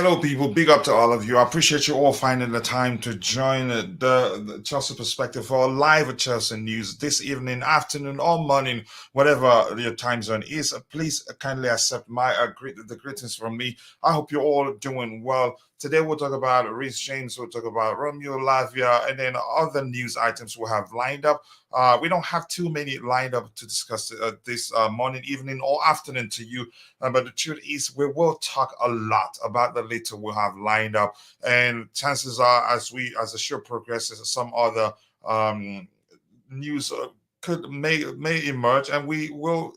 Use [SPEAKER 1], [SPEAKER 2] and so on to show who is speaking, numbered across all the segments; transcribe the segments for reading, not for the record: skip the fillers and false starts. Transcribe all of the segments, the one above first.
[SPEAKER 1] Hello, people. Big up to all of you. I appreciate you all finding the time to join the Chelsea Perspective for live Chelsea news this evening, afternoon, or morning, whatever your time zone is. Please kindly accept the greetings from me. I hope you're all doing well. Today we'll talk about Reece James, we'll talk about Romeo Lavia, and then other news items we have lined up. We don't have too many lined up to discuss this morning, evening, or afternoon to you. But the truth is, we will talk a lot about the little we have lined up, and chances are, as the show progresses, some other news may emerge, and we will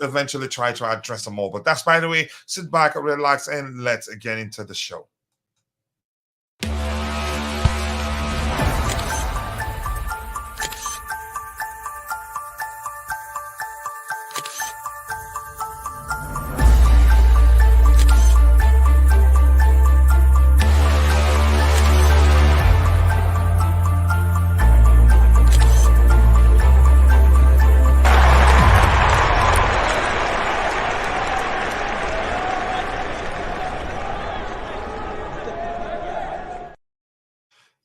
[SPEAKER 1] eventually try to address them all. But that's, by the way, sit back, relax, and let's get into the show.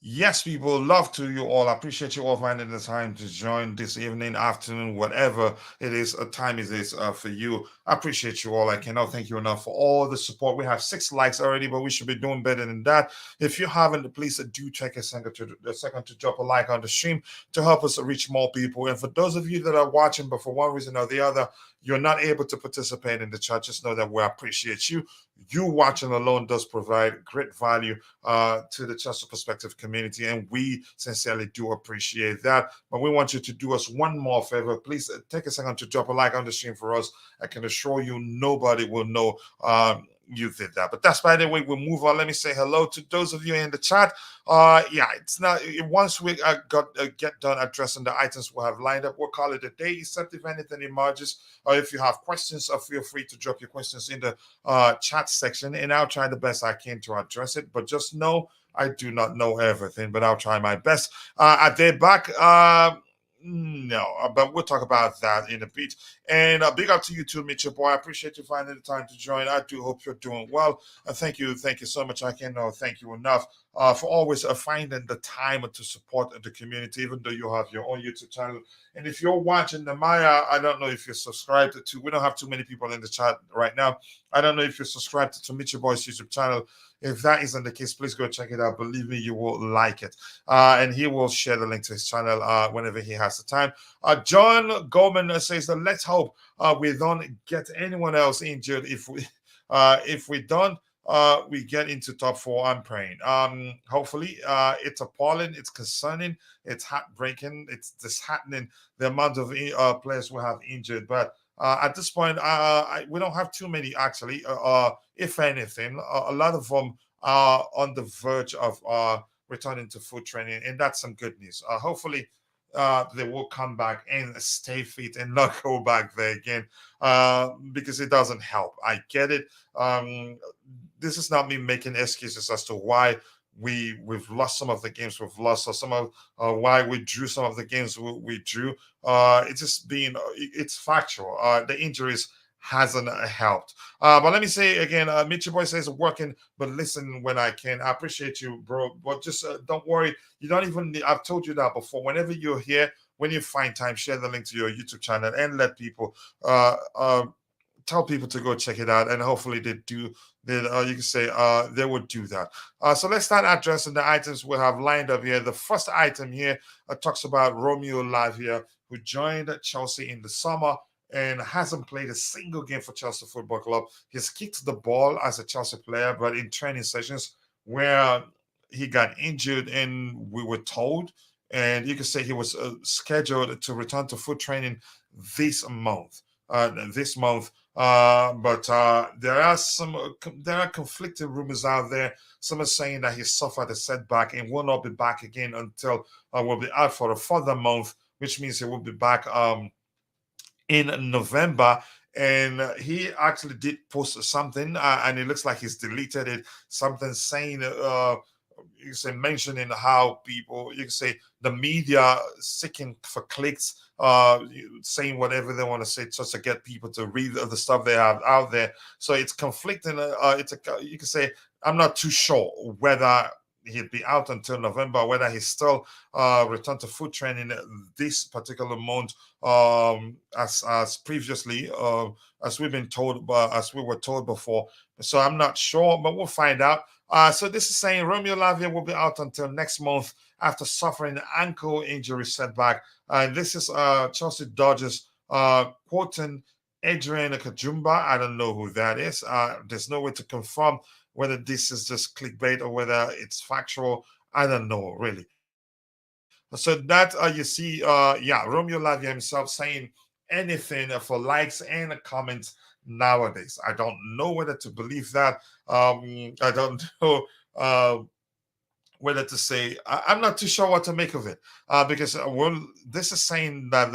[SPEAKER 1] Yes, people, love to you all. I appreciate you all finding the time to join this evening, afternoon, whatever it is, a time it is for you. I appreciate you all. I cannot thank you enough for all the support. We have 6 likes already, but we should be doing better than that. If you haven't, please do take a second to drop a like on the stream to help us reach more people. And for those of you that are watching, but for one reason or the other, you're not able to participate in the chat, just know that we appreciate you. You watching alone does provide great value to the Chelsea Perspective community, and we sincerely do appreciate that. But we want you to do us one more favor. Please take a second to drop a like on the stream for us. I can assure you nobody will know you did that. But that's, by the way, we'll move on. Let me say hello to those of you in the chat. Yeah, it's not once we get done addressing the items we have lined up, we'll call it a day, except if anything emerges, or if you have questions, feel free to drop your questions in the chat section, and I'll try the best I can to address it. But just know I do not know everything, but I'll try my best. Are they back? No, but we'll talk about that in a bit. And big up to you too, Mitchell boy. I appreciate you finding the time to join. I do hope you're doing well. Thank you so much. I cannot thank you enough for always finding the time to support the community, even though you have your own YouTube channel. And if you're watching the Maya, I don't know if you're subscribed to. We don't have too many people in the chat right now. I don't know if you're subscribed to Mitchell Boy's YouTube channel. If that isn't the case, please go check it out. Believe me, you will like it. And he will share the link to his channel whenever he has the time. John Goldman says that let's hope we don't get anyone else injured. If we don't, we get into top 4. I'm praying. Hopefully, it's appalling, it's concerning, it's heartbreaking, it's disheartening the amount of players we have injured. But at this point, we don't have too many actually. If anything, a lot of them are on the verge of returning to full training, and that's some good news. Hopefully, they will come back and stay fit and not go back there again, because it doesn't help. I get it. This is not me making excuses as to why we've lost some of the games we've lost, or some of why we drew some of the games we drew. It's just it's factual. The injuries hasn't helped. But let me say again, Mitchell Boy says working, but listen when I can. I appreciate you, bro. But just don't worry. You don't even need, I've told you that before. Whenever you're here, when you find time, share the link to your YouTube channel and let people tell people to go check it out, and hopefully they do. Then you can say they would do that. So let's start addressing the items we have lined up here. The first item here talks about Romeo Lavia, who joined Chelsea in the summer and hasn't played a single game for Chelsea Football Club. He's kicked the ball as a Chelsea player, but in training sessions where he got injured, and we were told, and you can say he was scheduled to return to full training this month. But there are conflicting rumors out there. Some are saying that he suffered a setback and will not be back again until will be out for a further month, which means he will be back in November. And he actually did post something, and it looks like he's deleted it. Something saying you can say mentioning how people, you can say the media seeking for clicks, saying whatever they want to say just to get people to read the stuff they have out there. So it's conflicting. You can say I'm not too sure whether he'll be out until November, whether he's still returned to foot training this particular month, as previously, as we've been told, as we were told before. So I'm not sure, but we'll find out. So this is saying Romeo Lavia will be out until next month after suffering an ankle injury setback. This is Chelsea Dodgers quoting Adrian Kajumba. I don't know who that is. There's no way to confirm whether this is just clickbait or whether it's factual. I don't know, really. So that you see, Romeo Lavia himself saying anything for likes and comments nowadays. I don't know whether to believe that. I don't know whether to say. I'm not too sure what to make of it, because this is saying that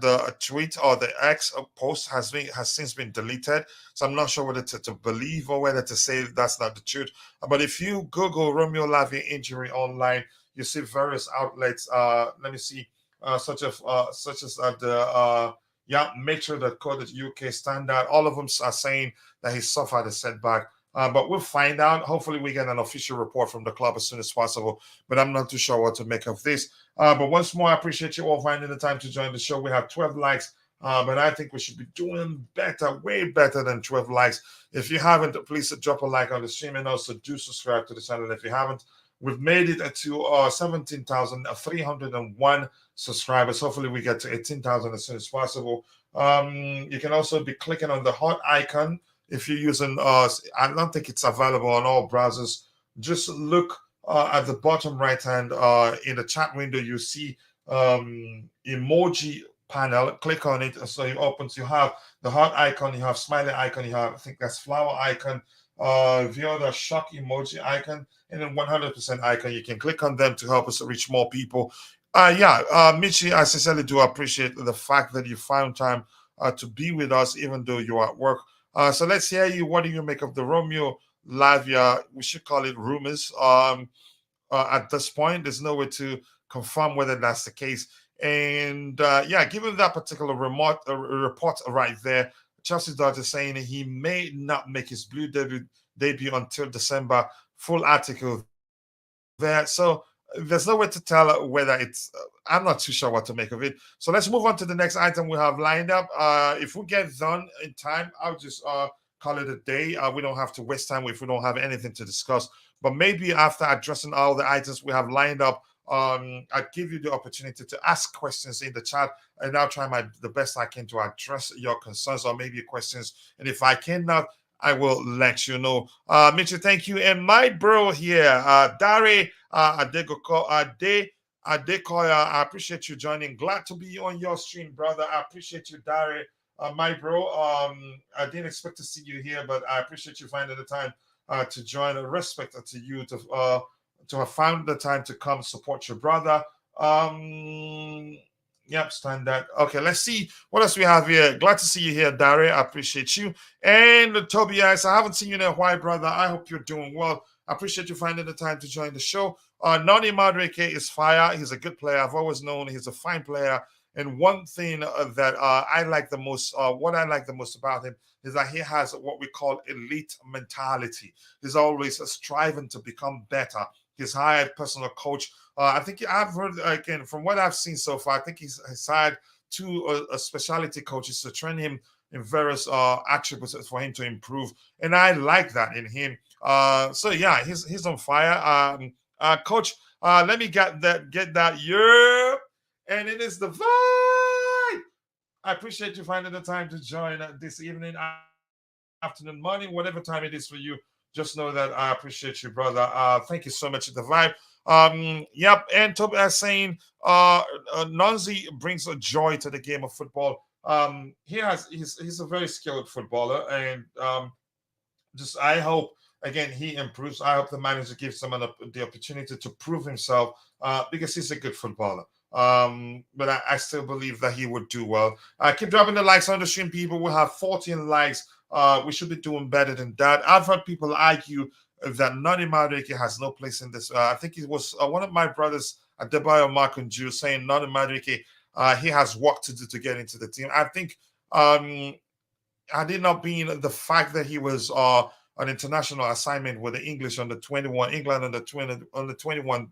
[SPEAKER 1] the tweet or the X post has since been deleted. So I'm not sure whether to believe or whether to say that's not the truth. But if you Google Romeo Lavia injury online, you see various outlets. Let me see, such as the Metro.co.uk Standard. All of them are saying that he suffered a setback. But we'll find out. Hopefully, we get an official report from the club as soon as possible. But I'm not too sure what to make of this. But once more, I appreciate you all finding the time to join the show. We have 12 likes, but I think we should be doing better, way better than 12 likes. If you haven't, please drop a like on the stream and also do subscribe to the channel if you haven't. We've made it to 17,301 subscribers. Hopefully, we get to 18,000 as soon as possible. You can also be clicking on the heart icon. If you're using, I don't think it's available on all browsers. Just look at the bottom right hand in the chat window. You see emoji panel. Click on it, so it opens. You have the heart icon. You have smiley icon. You have, I think that's flower icon. The other shock emoji icon, and then 100% icon. You can click on them to help us reach more people. Michi, I sincerely do appreciate the fact that you found time to be with us, even though you're at work. So let's hear you. What do you make of the Romeo Lavia? We should call it rumors. At this point, there's no way to confirm whether that's the case. And given that particular report right there, Chelsea Dodgers saying he may not make his blue debut until December. Full article there. So there's no way to tell whether it's. I'm not too sure what to make of it. So let's move on to the next item we have lined up. If we get done in time, I'll just call it a day. We don't have to waste time if we don't have anything to discuss. But maybe after addressing all the items we have lined up, I'd give you the opportunity to ask questions in the chat, and I'll try the best I can to address your concerns or maybe questions. And if I cannot, I will let you know. Mitchell, thank you. And my bro here, Dare Adekoya, I appreciate you joining. Glad to be on your stream, brother. I appreciate you, Dare. My bro, I didn't expect to see you here, but I appreciate you finding the time to join. Respect to you to have found the time to come support your brother. Yep, standard. Okay, let's see what else we have here. Glad to see you here, Dare. I appreciate you. And Tobias, I haven't seen you in a while, brother. I hope you're doing well. I appreciate you finding the time to join the show. Nani Mudryk is fire. He's a good player. I've always known he's a fine player. And one thing that I like the most, what I like the most about him is that he has what we call elite mentality. He's always striving to become better. He's hired personal coach. I think I've heard, again, from what I've seen so far, I think he's hired two specialty coaches to train him in various attributes for him to improve. And I like that in him. So yeah, he's on fire. Coach, let me get that. Yeah. And it is the vibe. I appreciate you finding the time to join this evening, afternoon, morning, whatever time it is for you. Just know that I appreciate you, brother. Thank you so much. The vibe. Yep. And Tobias saying, Nonzi brings a joy to the game of football. He's a very skilled footballer, and just I hope again he improves. I hope the manager gives him the opportunity to prove himself because he's a good footballer. But I still believe that he would do well. Keep dropping the likes on the stream, people. We have 14 likes. We should be doing better than that. I've heard people argue that Nani Madueke has no place in this. I think it was one of my brothers at Debayo Markunju saying Nani Madueke, he has work to do to get into the team. I think had it not been the fact that he was an international assignment with the English under 21, England under 21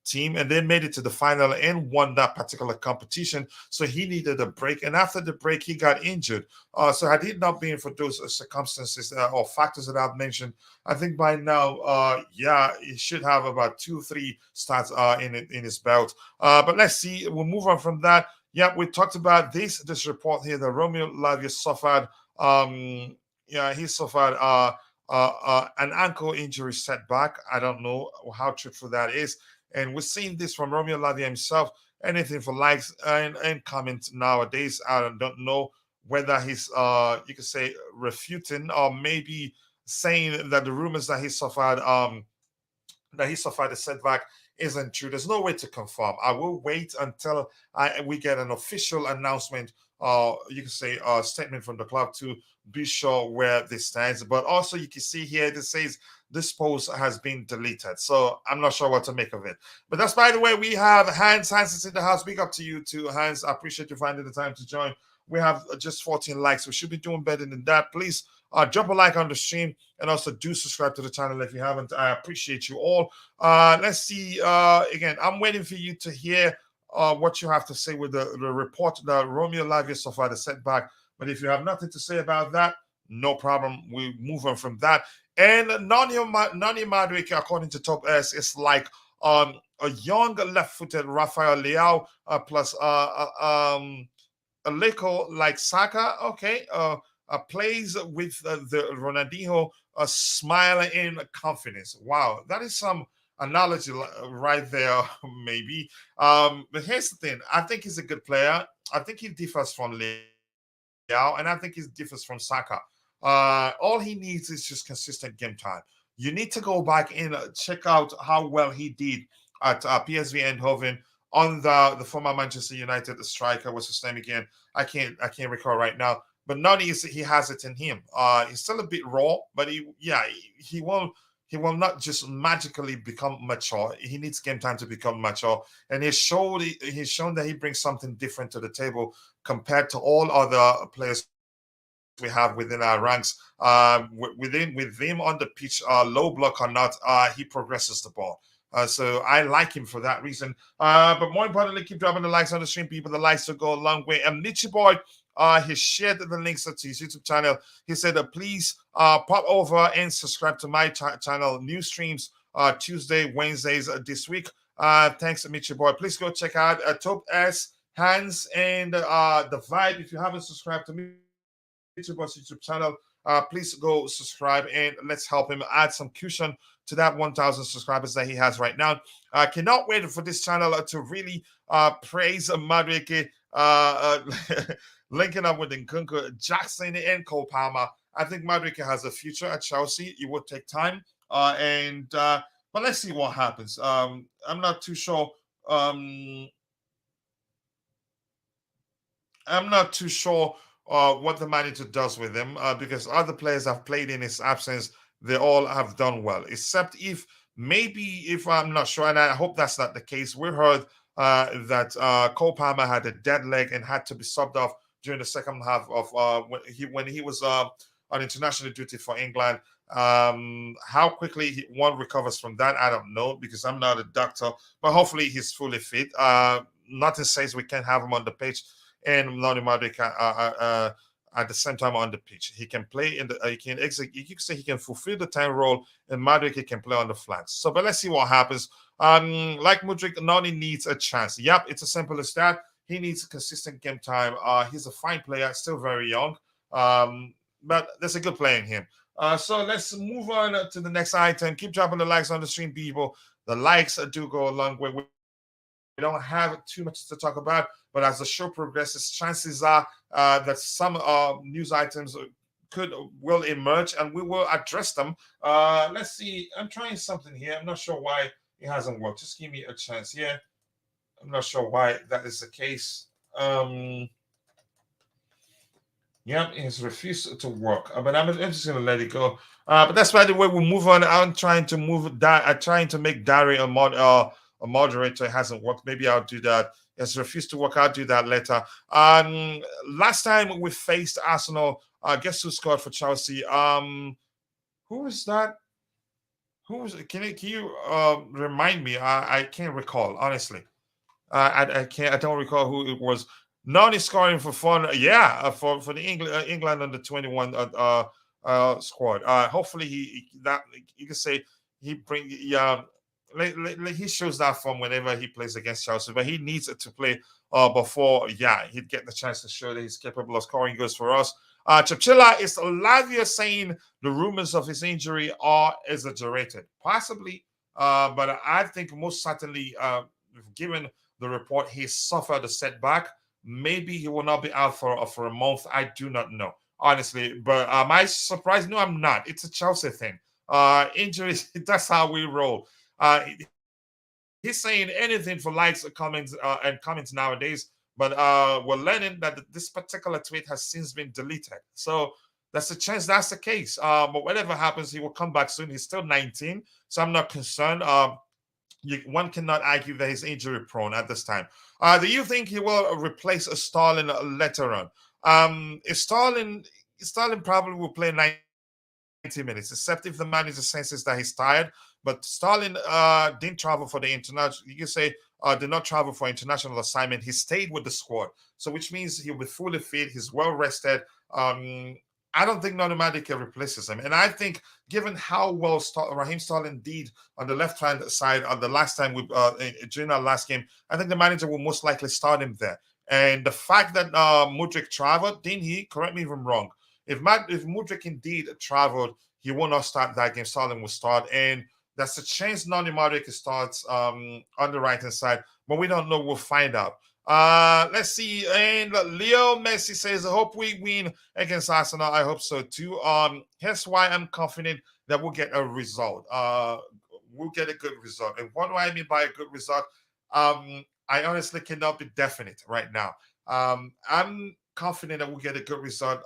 [SPEAKER 1] team, and they made it to the final and won that particular competition. So he needed a break, and after the break, he got injured. So had it not been for those circumstances or factors that I've mentioned, I think by now, yeah, he should have about 2-3 starts in his belt. But let's see. We'll move on from that. Yeah, we talked about this report here that Romeo Lavia suffered. Yeah, he suffered an ankle injury setback. I don't know how truthful that is. And we're seeing this from Romeo Lavia himself. Anything for likes and comments nowadays. I don't know whether he's you could say refuting or maybe saying that the rumors that he suffered a setback isn't true. There's no way to confirm. I will wait until we get an official announcement, you can say a statement from the club to be sure where this stands. But also you can see here this says this post has been deleted. So I'm not sure what to make of it. But that's, by the way, we have Hans. Hans is in the house. Big up to you too, Hans. I appreciate you finding the time to join. We have just 14 likes. We should be doing better than that. Please drop a like on the stream and also do subscribe to the channel if you haven't. I appreciate you all. Let's see. Again, I'm waiting for you to hear what you have to say with the report that Romeo Lavia suffered a setback. But if you have nothing to say about that, no problem. We move on from that. And Nani Madueke, according to Top S, is like a young left-footed Rafael Leao plus a Leko like Saka. Okay. Plays with the Ronaldinho smile and confidence. Wow, that is some analogy right there, maybe. But here's the thing: I think he's a good player. I think he differs from Leao, and I think he differs from Saka. All he needs is just consistent game time. You need to go back and check out how well he did at PSV Eindhoven on the former Manchester United striker. What's his name again? I can't recall right now. But Nani he has it in him. He's still a bit raw, but he will not just magically become mature. He needs game time to become mature, and he's shown that he brings something different to the table compared to all other players we have within our ranks. With him on the pitch, low block or not, he progresses the ball. So I like him for that reason. But more importantly, keep dropping the likes on the stream, people. The likes will go a long way. Nichi Boy, he shared the links to his YouTube channel. He said, please pop over and subscribe to my channel. New streams Tuesday, Wednesdays this week. Thanks, Michi Boy. Please go check out Top S, Hands, and The Vibe. If you haven't subscribed to Michi Boy's YouTube channel, please go subscribe and let's help him add some cushion to that 1,000 subscribers that he has right now. I cannot wait for this channel to really praise Mudryk, linking up with Nkunku, Jackson, and Cole Palmer. I think Mudryk has a future at Chelsea. It would take time, but let's see what happens. I'm not too sure. I'm not too sure what the manager does with him because other players have played in his absence. They all have done well, except if I'm not sure, and I hope that's not the case. We heard that Cole Palmer had a dead leg and had to be subbed off during the second half of when he was on international duty for England. How quickly one recovers from that, I don't know because I'm not a doctor, but hopefully he's fully fit. Nothing says we can't have him on the pitch and Nani Madueke at the same time on the pitch. He can play in the he can execute. You can say he can fulfill the 10 role, and Mudryk can play on the flanks. So, but let's see what happens. Like Mudryk, Nani needs a chance. Yep, it's as simple as that. He needs consistent game time. He's a fine player, still very young. But there's a good player in him. So let's move on to the next item. Keep dropping the likes on the stream, people. The likes do go a long way. We don't have too much to talk about, but as the show progresses, chances are that some news items will emerge, and we will address them. Let's see. I'm trying something here. I'm not sure why it hasn't worked. Just give me a chance here. I'm not sure why that is the case. Yep, he's refused to work. But I'm just gonna let it go. But that's by the way we move on. I'm trying to move that. I'm trying to make Dari a moderator. It hasn't worked. Maybe I'll do that. It's refused to work. I'll do that later. Last time we faced Arsenal, guess who scored for Chelsea? Who was that? Who was? Can you remind me? I can't recall honestly. I can't. I don't recall who it was. Nani scoring for fun. Yeah, for the England under 21 squad. Hopefully that you can say he bring yeah. He shows that form whenever he plays against Chelsea, but he needs it to play before he'd get the chance to show that he's capable of scoring goals for us. Coachila is Lavia saying the rumors of his injury are exaggerated, possibly, but I think most certainly, given the report he suffered a setback. Maybe he will not be out for a month. I do not know, honestly. But am I surprised? No, I'm not. It's a Chelsea thing. Injuries, that's how we roll. He's saying anything for likes, and comments nowadays, but we're learning that this particular tweet has since been deleted. So that's a chance that's the case. But whatever happens, he will come back soon. He's still 19, so I'm not concerned. One cannot argue that he's injury prone at this time. Do you think he will replace a Stalin later on? If Stalin probably will play 90 minutes, except if the manager senses that he's tired. But Stalin didn't travel for the international. You can say did not travel for international assignment. He stayed with the squad, so which means he'll be fully fit. He's well rested. I don't think Nonomatic replaces him, and I think given how well Raheem Sterling did on the left hand side on the last time during our last game, I think the manager will most likely start him there. And the fact that Mudryk traveled, didn't he? Correct me if I'm wrong. If Mudryk indeed traveled, he will not start that game. Sterling will start, and that's a chance Nani Mudryk starts on the right hand side, but we don't know. We'll find out. Let's see. And Leo Messi says, I hope we win against Arsenal. I hope so too. Here's why I'm confident that we'll get a result. We'll get a good result. And what do I mean by a good result? I honestly cannot be definite right now. I'm confident that we'll get a good result.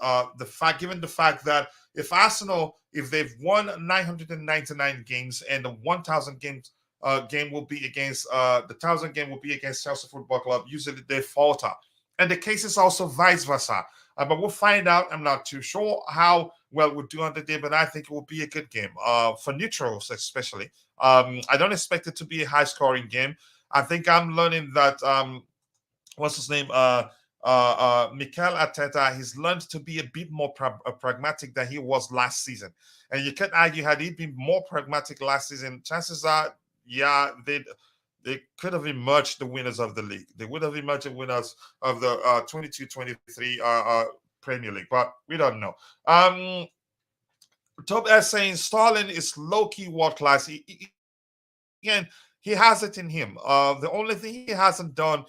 [SPEAKER 1] Given the fact that if they've won 999 games and the 1,000 games game will be against the 1,000 game will be against Chelsea Football Club. Usually they falter, and the case is also vice versa. But we'll find out. I'm not too sure how well we'll do on the day, but I think it will be a good game for neutrals, especially. I don't expect it to be a high-scoring game. I think I'm learning that what's his name? Mikel Arteta, he's learned to be a bit more pragmatic than he was last season. And you can argue, had he been more pragmatic last season, chances are, yeah, they could have emerged the winners of the league. They would have emerged the winners of the 22-23 Premier League, but we don't know. Top S saying Stalin is low-key world class. Again, he has it in him. The only thing he hasn't done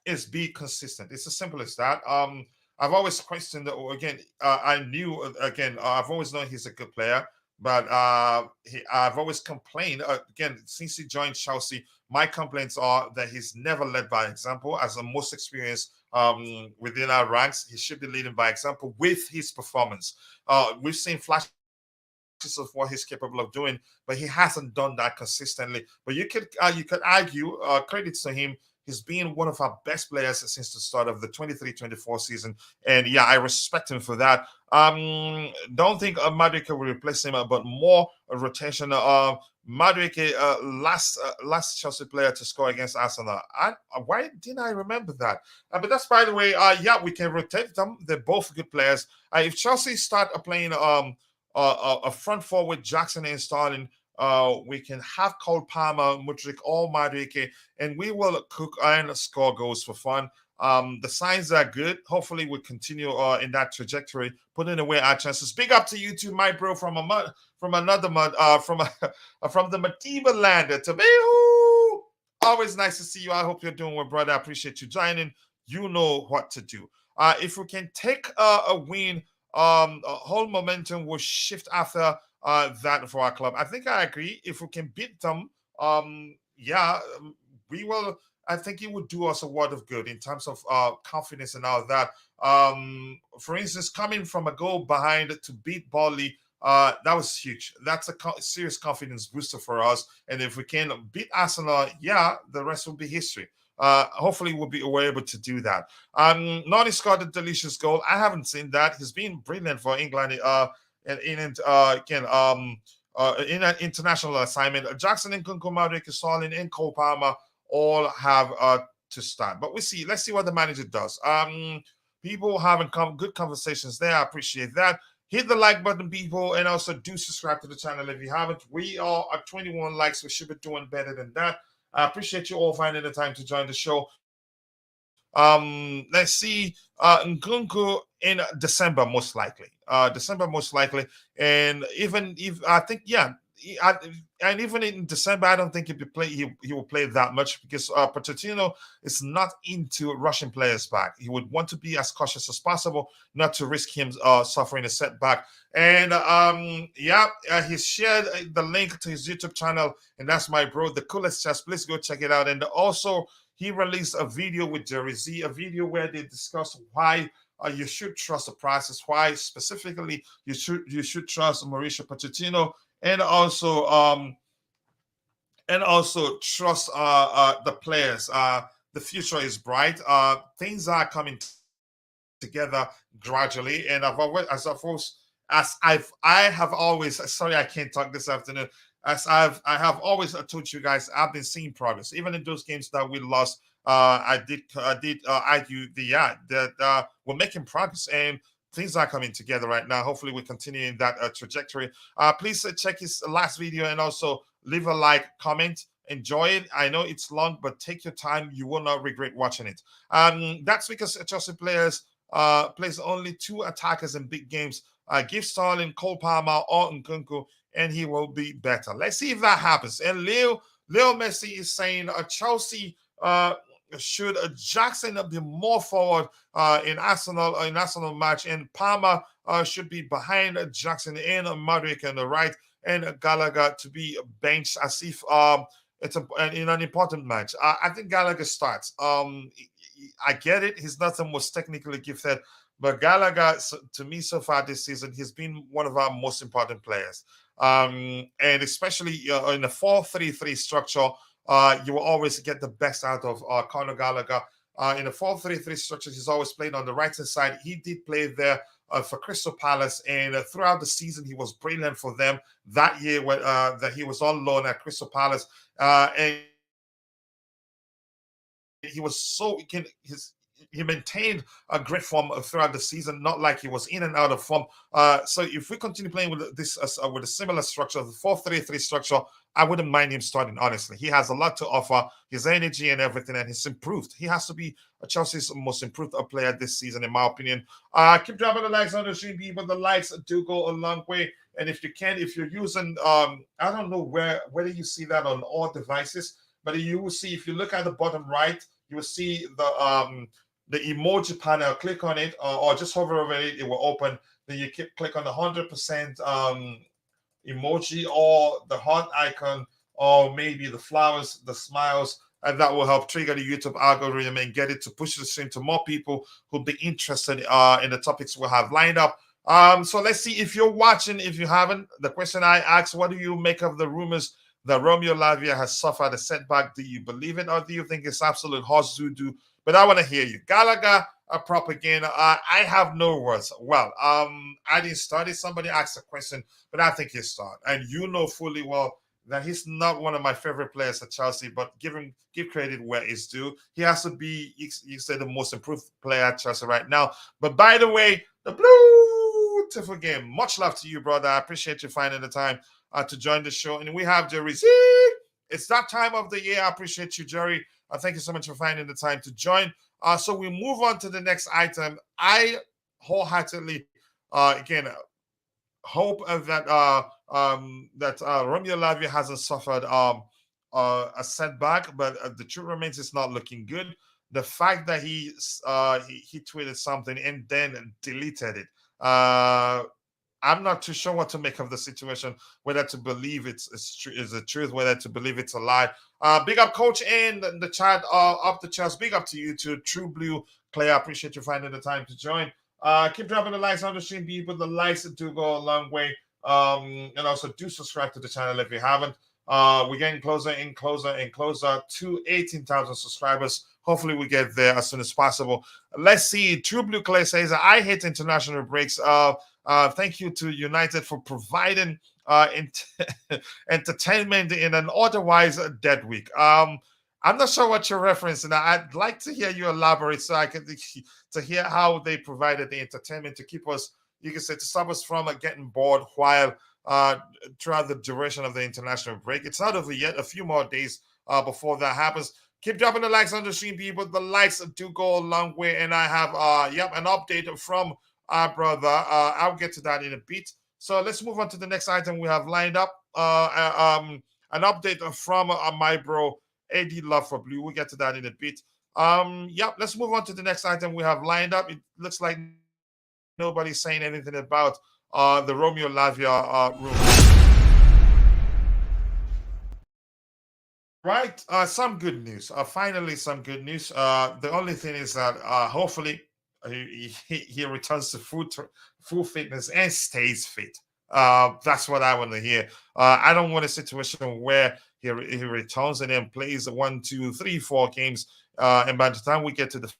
[SPEAKER 1] is be consistent. It's as simple as that. I've always questioned again. I knew again. I've always known he's a good player, but I've always complained again since he joined Chelsea. My complaints are that he's never led by example. As the most experienced within our ranks, he should be leading by example with his performance. We've seen flashes of what he's capable of doing, but he hasn't done that consistently. But you could argue credits to him. He's been one of our best players since the start of the 23-24 season. And yeah, I respect him for that. Don't think Mudryk will replace him, but more rotation. Mudryk, last Chelsea player to score against Arsenal. Why didn't I remember that? But that's, by the way, yeah, we can rotate them. They're both good players. If Chelsea start playing a front forward, Jackson and Sterling, we can have Cole Palmer, Mudryk, or Mudryk, and we will cook and score goals for fun. The signs are good. Hopefully, we'll continue in that trajectory, putting away our chances. Big up to you too, my bro, from the Madiba land, Tebago. Always nice to see you. I hope you're doing well, brother. I appreciate you joining. You know what to do. If we can take a win, whole momentum will shift after that for our club. I think I agree. If we can beat them, yeah, we will I think it would do us a world of good in terms of confidence and all that. For instance, coming from a goal behind to beat Bali, that was huge. That's a serious confidence booster for us. And if we can beat Arsenal, yeah, the rest will be history. Hopefully, we're able to do that. Nani scored a delicious goal. I haven't seen that. He's been brilliant for England. In an international assignment, Jackson and Kunku Mudryk, Solin and Cole Palmer all have to start. But we see. Let's see what the manager does. People having good conversations there. I appreciate that. Hit the like button, people, and also do subscribe to the channel if you haven't. We are at 21 likes. We should be doing better than that. I appreciate you all finding the time to join the show. Let's see. Nkunku in December, most likely. December, most likely. And even if I think, yeah, and even in December, I don't think he will play that much because Pochettino is not into rushing players back. He would want to be as cautious as possible, not to risk him suffering a setback. And he shared the link to his YouTube channel, and that's my bro, the Coolest Chels. Please go check it out. And also, he released a video with Jeri Zee, a video where they discuss why you should trust the process, why specifically you should trust Mauricio Pochettino, and also trust the players. The future is bright. Things are coming together gradually, and I have always, sorry, I can't talk this afternoon. I have always told you guys, I've been seeing progress, even in those games that we lost. I did argue that we're making progress and things are coming together right now. Hopefully, we continue in that trajectory. Please check his last video and also leave a like, comment, enjoy it. I know it's long, but take your time. You will not regret watching it. That's because Chelsea players plays only 2 attackers in big games. Give Sterling, Cole Palmer, or Nkunku, and he will be better. Let's see if that happens. And Leo Messi is saying Chelsea should Jackson be more forward in Arsenal match, and Palmer should be behind Jackson and Mudryk on the right, and Gallagher to be benched as if it's in an important match. I think Gallagher starts. I get it. He's not the most technically gifted, but Gallagher, to me, so far this season, he's been one of our most important players. And especially in a 4-3-3 structure, you will always get the best out of Conor Gallagher. In a 4-3-3 structure, he's always played on the right-hand side. He did play there for Crystal Palace, and throughout the season, he was brilliant for them. That year when that he was on loan at Crystal Palace, and he was he maintained a great form throughout the season, not like he was in and out of form. So if we continue playing with this with a similar structure, the 4-3-3 structure, I wouldn't mind him starting, honestly. He has a lot to offer, his energy and everything, and he's improved. He has to be Chelsea's most improved player this season, in my opinion. Keep dropping the likes on the stream, people. The likes do go a long way. And if you're using, I don't know whether you see that on all devices, but you will see, if you look at the bottom right, you will see the emoji panel. Click on it, or just hover over it. It will open. Then you click on the 100% emoji, or the heart icon, or maybe the flowers, the smiles, and that will help trigger the YouTube algorithm and get it to push the stream to more people who'll be interested in the topics we'll have lined up. So let's see if you're watching. If you haven't, the question I asked: what do you make of the rumors that Romeo Lavia has suffered a setback? Do you believe it, or do you think it's absolute horse voodoo? But I want to hear you. Gallagher, propaganda. I have no words. Well, I didn't start it. Somebody asked a question, but I think he started. And you know fully well that he's not one of my favorite players at Chelsea, but give credit where it's due. He has to be, you said, the most improved player at Chelsea right now. But by the way, the beautiful game. Much love to you, brother. I appreciate you finding the time to join the show. And we have Jeri Zee. It's that time of the year. I appreciate you, Jeri. Thank you so much for finding the time to join. So we move on to the next item. I wholeheartedly, again, hope that Romeo Lavia hasn't suffered a setback, but the truth remains it's not looking good. The fact that he tweeted something and then deleted it. I'm not too sure what to make of the situation, whether to believe is the truth, whether to believe it's a lie. Big up, coach, in the chat, up the chest. Big up to you, to True Blue Clay. I appreciate you finding the time to join. Keep dropping the likes on the stream, people. The likes do go a long way. And also do subscribe to the channel if you haven't. We're getting closer and closer and closer to 18,000 subscribers. Hopefully, we get there as soon as possible. Let's see. True Blue Clay says, I hate international breaks. Thank you to United for providing entertainment in an otherwise dead week. I'm not sure what you're referencing. I'd like to hear you elaborate so I can to hear how they provided the entertainment to keep us, you can say, to stop us from getting bored while throughout the duration of the international break. It's not over yet. A few more days before that happens. Keep dropping the likes on the stream, people. The likes do go a long way, and I have an update from our brother. I'll get to that in a bit. So let's move on to the next item we have lined up. An update from my bro AD Love for Blue. We'll get to that in a bit. Let's move on to the next item we have lined up. It looks like nobody's saying anything about the Romeo Lavia room. Right, some good news. Finally, some good news. The only thing is that hopefully he returns to full fitness and stays fit. That's what I want to hear. I don't want a situation where he returns and then plays 1, 2, 3, 4 games, and by the time we get to the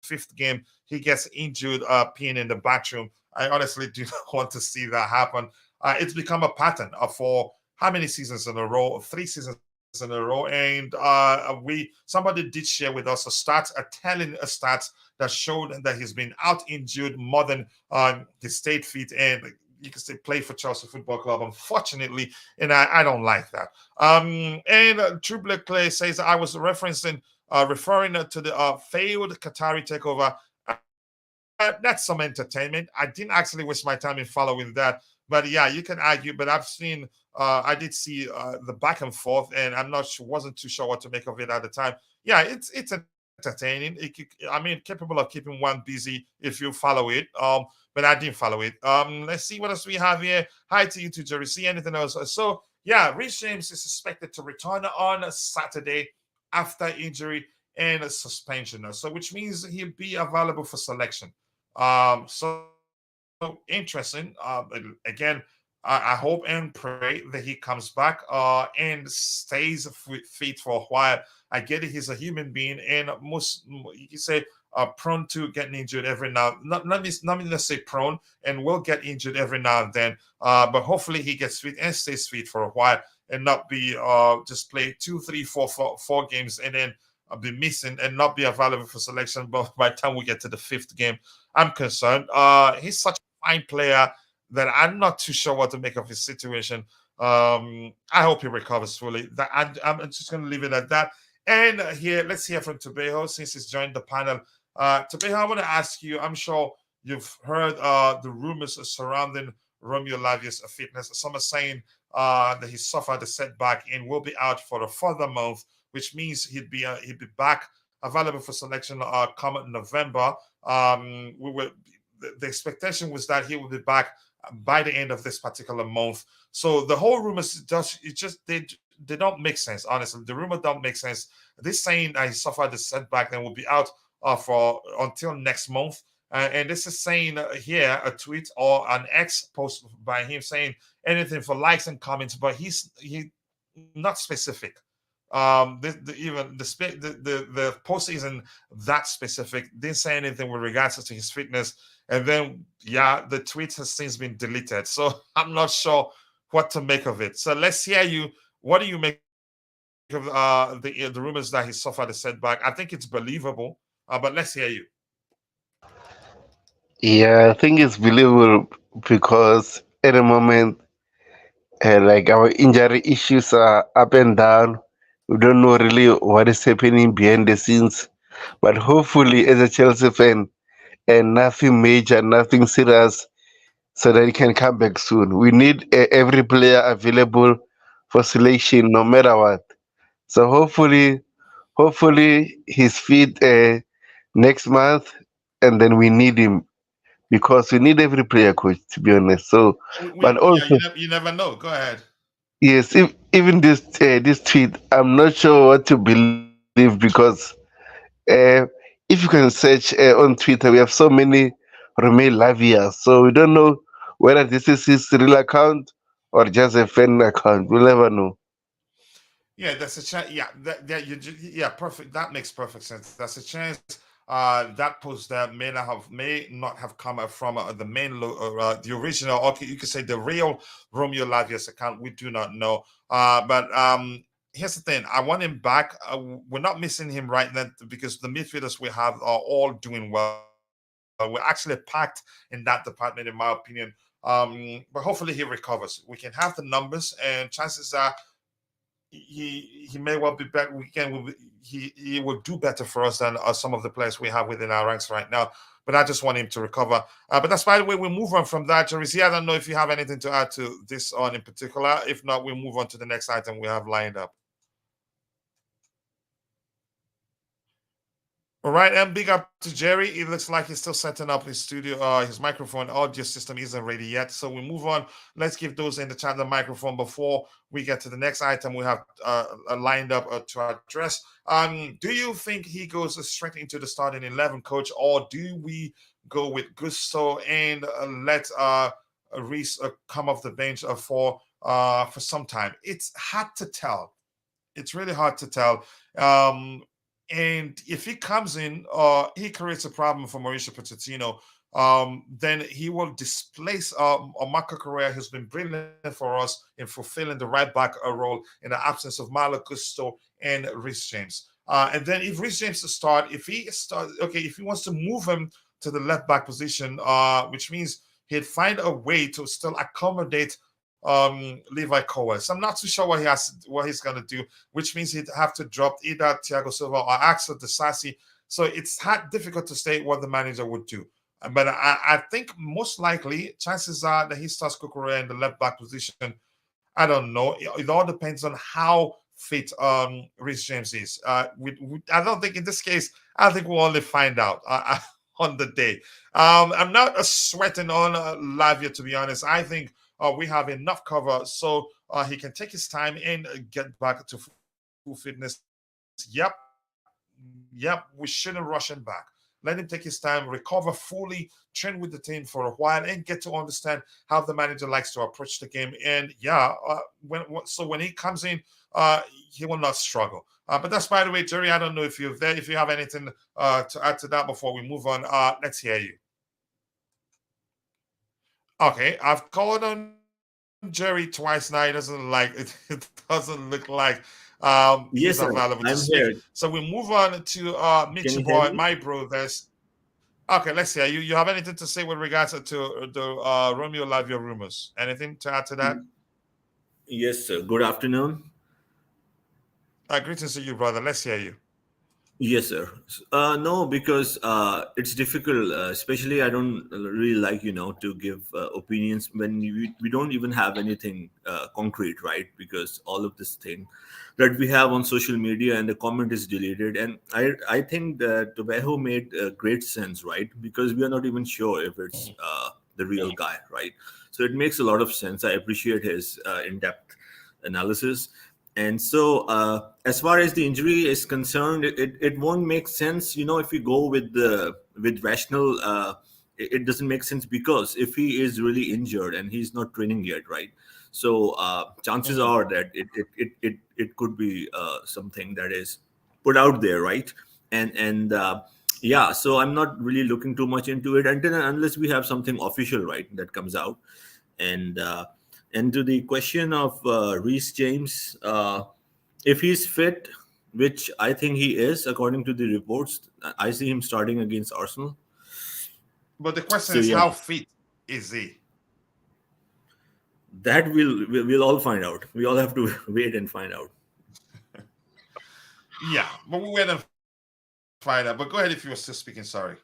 [SPEAKER 1] 5th game, he gets injured, peeing in the bathroom. I honestly do not want to see that happen. It's become a pattern for how many seasons in a row? 3 seasons in a row, and somebody did share with us a telling stats that showed that he's been out injured more than he stayed fit, and you can say play for Chelsea Football Club, unfortunately, and I don't like that. And True Black Clay says, I was referring to the failed Qatari takeover. That's some entertainment. I didn't actually waste my time in following that, but yeah, you can argue. But I did see the back and forth, and wasn't too sure what to make of it at the time. Yeah, it's entertaining. Capable of keeping one busy if you follow it. But I didn't follow it. Let's see what else we have here. Hi to you too, Jeri Zee. Anything else? So yeah, Reece James is suspected to return on Saturday after injury and suspension. So which means he'll be available for selection. So interesting. Again, I hope and pray that he comes back and stays fit for a while. I get it; he's a human being, and most you can say prone to getting injured every now. Not let's say prone, and will get injured every now and then. But hopefully he gets fit and stays fit for a while, and not be just play 2, 3, 4 games and then be missing and not be available for selection. But by the time we get to the 5th game, I'm concerned. He's such a fine player that I'm not too sure what to make of his situation. I hope he recovers fully. I'm just going to leave it at that. And here, let's hear from Tebogo since he's joined the panel. Tebogo, I want to ask you, I'm sure you've heard the rumors surrounding Romeo Lavia's fitness. Some are saying that he suffered a setback and will be out for a further month, which means he'd be back available for selection come November. The expectation was that he will be back by the end of this particular month. So the whole rumors they don't make sense. Honestly, the rumor don't make sense. This saying that he suffered a setback and will be out for until next month. And this is saying here a tweet or an X post by him saying anything for likes and comments, but he's not specific. The post isn't that specific. Didn't say anything with regards to his fitness, and then the tweet has since been deleted. So I'm not sure what to make of it. So let's hear you. What do you make of the rumors that he suffered a setback? I think it's believable, but let's hear you.
[SPEAKER 2] Yeah, I think it's believable because at the moment, like our injury issues are up and down. We don't know really what is happening behind the scenes, but hopefully, as a Chelsea fan, and nothing major, nothing serious, so that he can come back soon. We need every player available for selection, no matter what. So hopefully he's fit next month, and then we need him because we need every player, coach, to be honest. So, but
[SPEAKER 1] Yeah,
[SPEAKER 2] also,
[SPEAKER 1] you never know. Go ahead.
[SPEAKER 2] yes, if, even this tweet, I'm not sure what to believe because uh, if you can search on Twitter, we have so many Romeo Lavia, so we don't know whether this is his real account or just a fan account. We'll never know.
[SPEAKER 1] Yeah, that's a chance. Yeah, yeah, perfect. That makes perfect sense. That's a chance. That post that may not have come from the the original. Okay, you could say the real Romeo Lavia's account. We do not know. But here's the thing. I want him back. We're not missing him right now because the midfielders we have are all doing well. We're actually packed in that department, in my opinion. But hopefully he recovers. We can have the numbers, and chances are he may well be better. He will do better for us than some of the players we have within our ranks right now. But I just want him to recover. But that's by the way, we move on from that. Jeri Zee, I don't know if you have anything to add to this on in particular. If not, we'll move on to the next item we have lined up. All right, and big up to Jeri. It looks like he's still setting up his studio, his microphone audio system isn't ready yet. So we move on. Let's give those in the chat the microphone before we get to the next item we have lined up to address. Do you think he goes straight into the starting 11, coach, or do we go with Gusto and let Reece come off the bench for some time? It's hard to tell. It's really hard to tell. And if he comes in, he creates a problem for Mauricio Pochettino. Then he will displace Marco Correa, who's been brilliant for us in fulfilling the right back role in the absence of Malo Gusto and Reece James. And then if Reece James to start, if he wants to move him to the left back position, which means he'd find a way to still accommodate Levi Cowell. So I'm not too sure what he's gonna do, which means he'd have to drop either Thiago Silva or Axel Disasi. So it's difficult to state what the manager would do. But I think most likely chances are that he starts Kukurea in the left back position. I don't know. It all depends on how fit Reece James is. I don't think in this case, I think we'll only find out on the day. I'm not sweating on Lavia, to be honest. I think we have enough cover so he can take his time and get back to full fitness. Yep, we shouldn't rush him back. Let him take his time, recover fully, train with the team for a while, and get to understand how the manager likes to approach the game. And when he comes in, he will not struggle. But that's, by the way, Jeri. I don't know if you're there. If you have anything to add to that before we move on, let's hear you. Okay, I've called on Jeri twice now. He doesn't it doesn't look like he's
[SPEAKER 3] Yes, sir.
[SPEAKER 1] available to
[SPEAKER 3] I'm
[SPEAKER 1] speak.
[SPEAKER 3] here.
[SPEAKER 1] So we move on to
[SPEAKER 3] Can
[SPEAKER 1] Mitchy
[SPEAKER 3] you hear
[SPEAKER 1] Boy,
[SPEAKER 3] me?
[SPEAKER 1] my brothers. Okay, let's see. You have anything to say with regards to the Romeo Lavia rumors? Anything to add to that?
[SPEAKER 3] Yes, sir. Good afternoon.
[SPEAKER 1] Greetings to you, brother. Let's hear you.
[SPEAKER 3] Yes, sir. No, because it's difficult. Especially, I don't really like to give opinions when we don't even have anything concrete, right? Because all of this thing that we have on social media and the comment is deleted, and I think that Tebago made great sense, right? Because we are not even sure if it's the real guy, right? So it makes a lot of sense. I appreciate his in-depth analysis. And so, as far as the injury is concerned, it won't make sense, if you go with rational. It doesn't make sense because if he is really injured and he's not training yet, right? So chances
[SPEAKER 1] Mhm.
[SPEAKER 3] are that it could be something that is put out there, right? And yeah, so I'm not really looking too much into it until and unless we have something official, right, that comes out. And to the question of Reece James, if he's fit, which I think he is, according to the reports, I see him starting against Arsenal.
[SPEAKER 1] But the question
[SPEAKER 3] So
[SPEAKER 1] is,
[SPEAKER 3] yeah,
[SPEAKER 1] how fit is he?
[SPEAKER 3] that we'll all find out. We all have to wait and find out.
[SPEAKER 1] Yeah, but we'll wait and find out. But go ahead if you were still speaking. Sorry.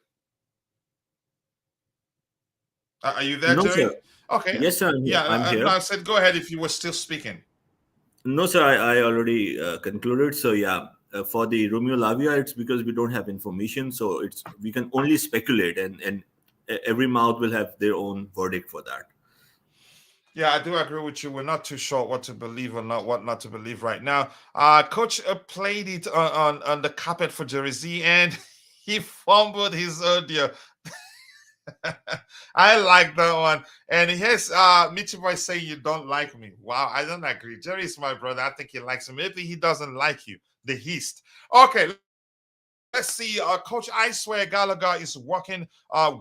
[SPEAKER 1] Are you there,
[SPEAKER 3] No,
[SPEAKER 1] Jeri?
[SPEAKER 3] sir.
[SPEAKER 1] Okay.
[SPEAKER 3] Yes, sir.
[SPEAKER 1] Yeah,
[SPEAKER 3] I'm
[SPEAKER 1] no,
[SPEAKER 3] here.
[SPEAKER 1] I said go ahead if you were still speaking.
[SPEAKER 3] No, sir. I already concluded. So yeah, for the Romeo Lavia, it's because we don't have information, so we can only speculate, and every mouth will have their own verdict for that.
[SPEAKER 1] Yeah, I do agree with you. We're not too sure what to believe or not what not to believe right now. Coach played it on the carpet for Jeri Zee, and he fumbled his audio. I like that one. And here's Mitchy Boy saying you don't like me. Wow, I don't agree. Jeri is my brother. I think he likes me. Maybe he doesn't like you. The Heast. Okay, let's see. Coach, I swear Gallagher is working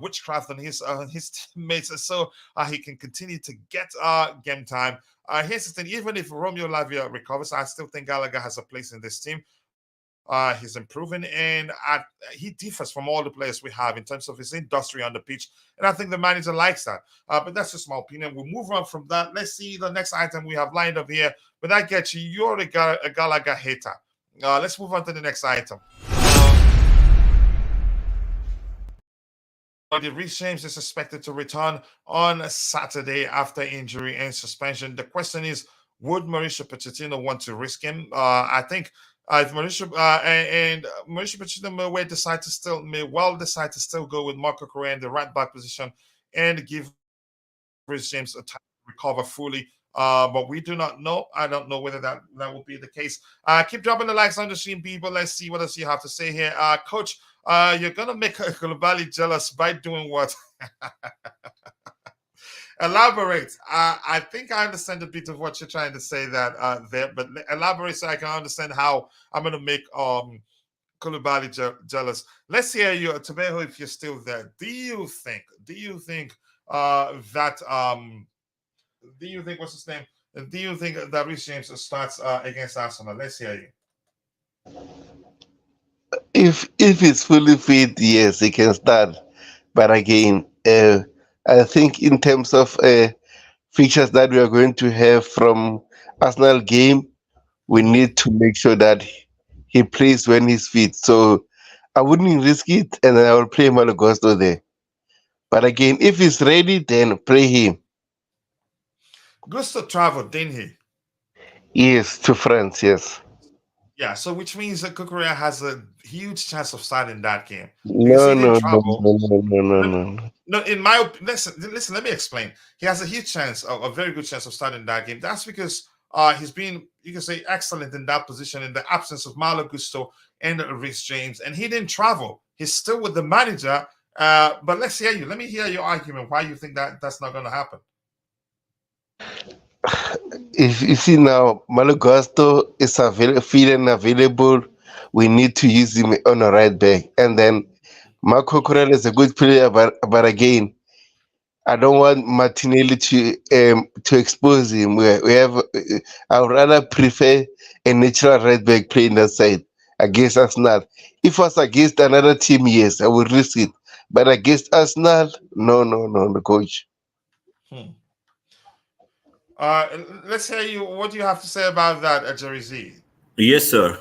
[SPEAKER 1] witchcraft on his teammates so he can continue to get game time. Here's the thing: even if Romeo Lavia recovers, I still think Gallagher has a place in this team. He's improving, and he differs from all the players we have in terms of his industry on the pitch, and I think the manager likes that. But that's just my opinion. We'll move on from that. Let's see the next item we have lined up here. But I get you. You're a Gallagher hater. Let's move on to the next item. Reece James is expected to return on Saturday after injury and suspension. The question is, would Mauricio Pochettino want to risk him? I think if Mauricio Pochettino may well decide to still go with Marco Correa in the right back position and give Reece James a time to recover fully. But we do not know. I don't know whether that will be the case. Keep dropping the likes on the stream, people. Let's see what else you have to say here. Coach, you're going to make Koulibaly jealous by doing what? Elaborate. I think I understand a bit of what you're trying to say there, but elaborate so I can understand how I'm going to make Koulibaly jealous. Let's hear you, Tebogo, if you're still there. Do you think that do you think what's his name? Do you think that Reece James starts against Arsenal? Let's hear you.
[SPEAKER 2] If he's fully fit, yes, he can start. But again, I think in terms of features that we are going to have from Arsenal game, we need to make sure that he plays when he's fit. So I wouldn't risk it, and I will play Malo Gusto there. But again, if he's ready, then play him.
[SPEAKER 1] Gusto traveled, didn't he?
[SPEAKER 2] Yes, to France, yes.
[SPEAKER 1] Yeah, so which means that Kukurea has a huge chance of starting that game because
[SPEAKER 2] No,
[SPEAKER 1] he didn't
[SPEAKER 2] no, no,
[SPEAKER 1] travel.
[SPEAKER 2] no, no, no, no, no.
[SPEAKER 1] No, in my opinion, listen. Let me explain. He has a huge chance, a very good chance of starting that game. That's because he's been, you can say, excellent in that position in the absence of Malo Gusto and Reece James, and he didn't travel. He's still with the manager. But let's hear you. Let me hear your argument why you think that that's not going to happen.
[SPEAKER 2] If you see now, Malo Gusto is feeling available, we need to use him on the right back. And then Marco Correa is a good player, but again, I don't want Martinelli to expose him. We have. I would rather prefer a natural right back playing that side against Arsenal. If it was against another team, yes, I would risk it. But against Arsenal, no, no, no, no, coach.
[SPEAKER 1] Let's hear you. What do you have to say about that, Jeri Zee?
[SPEAKER 3] Yes, sir.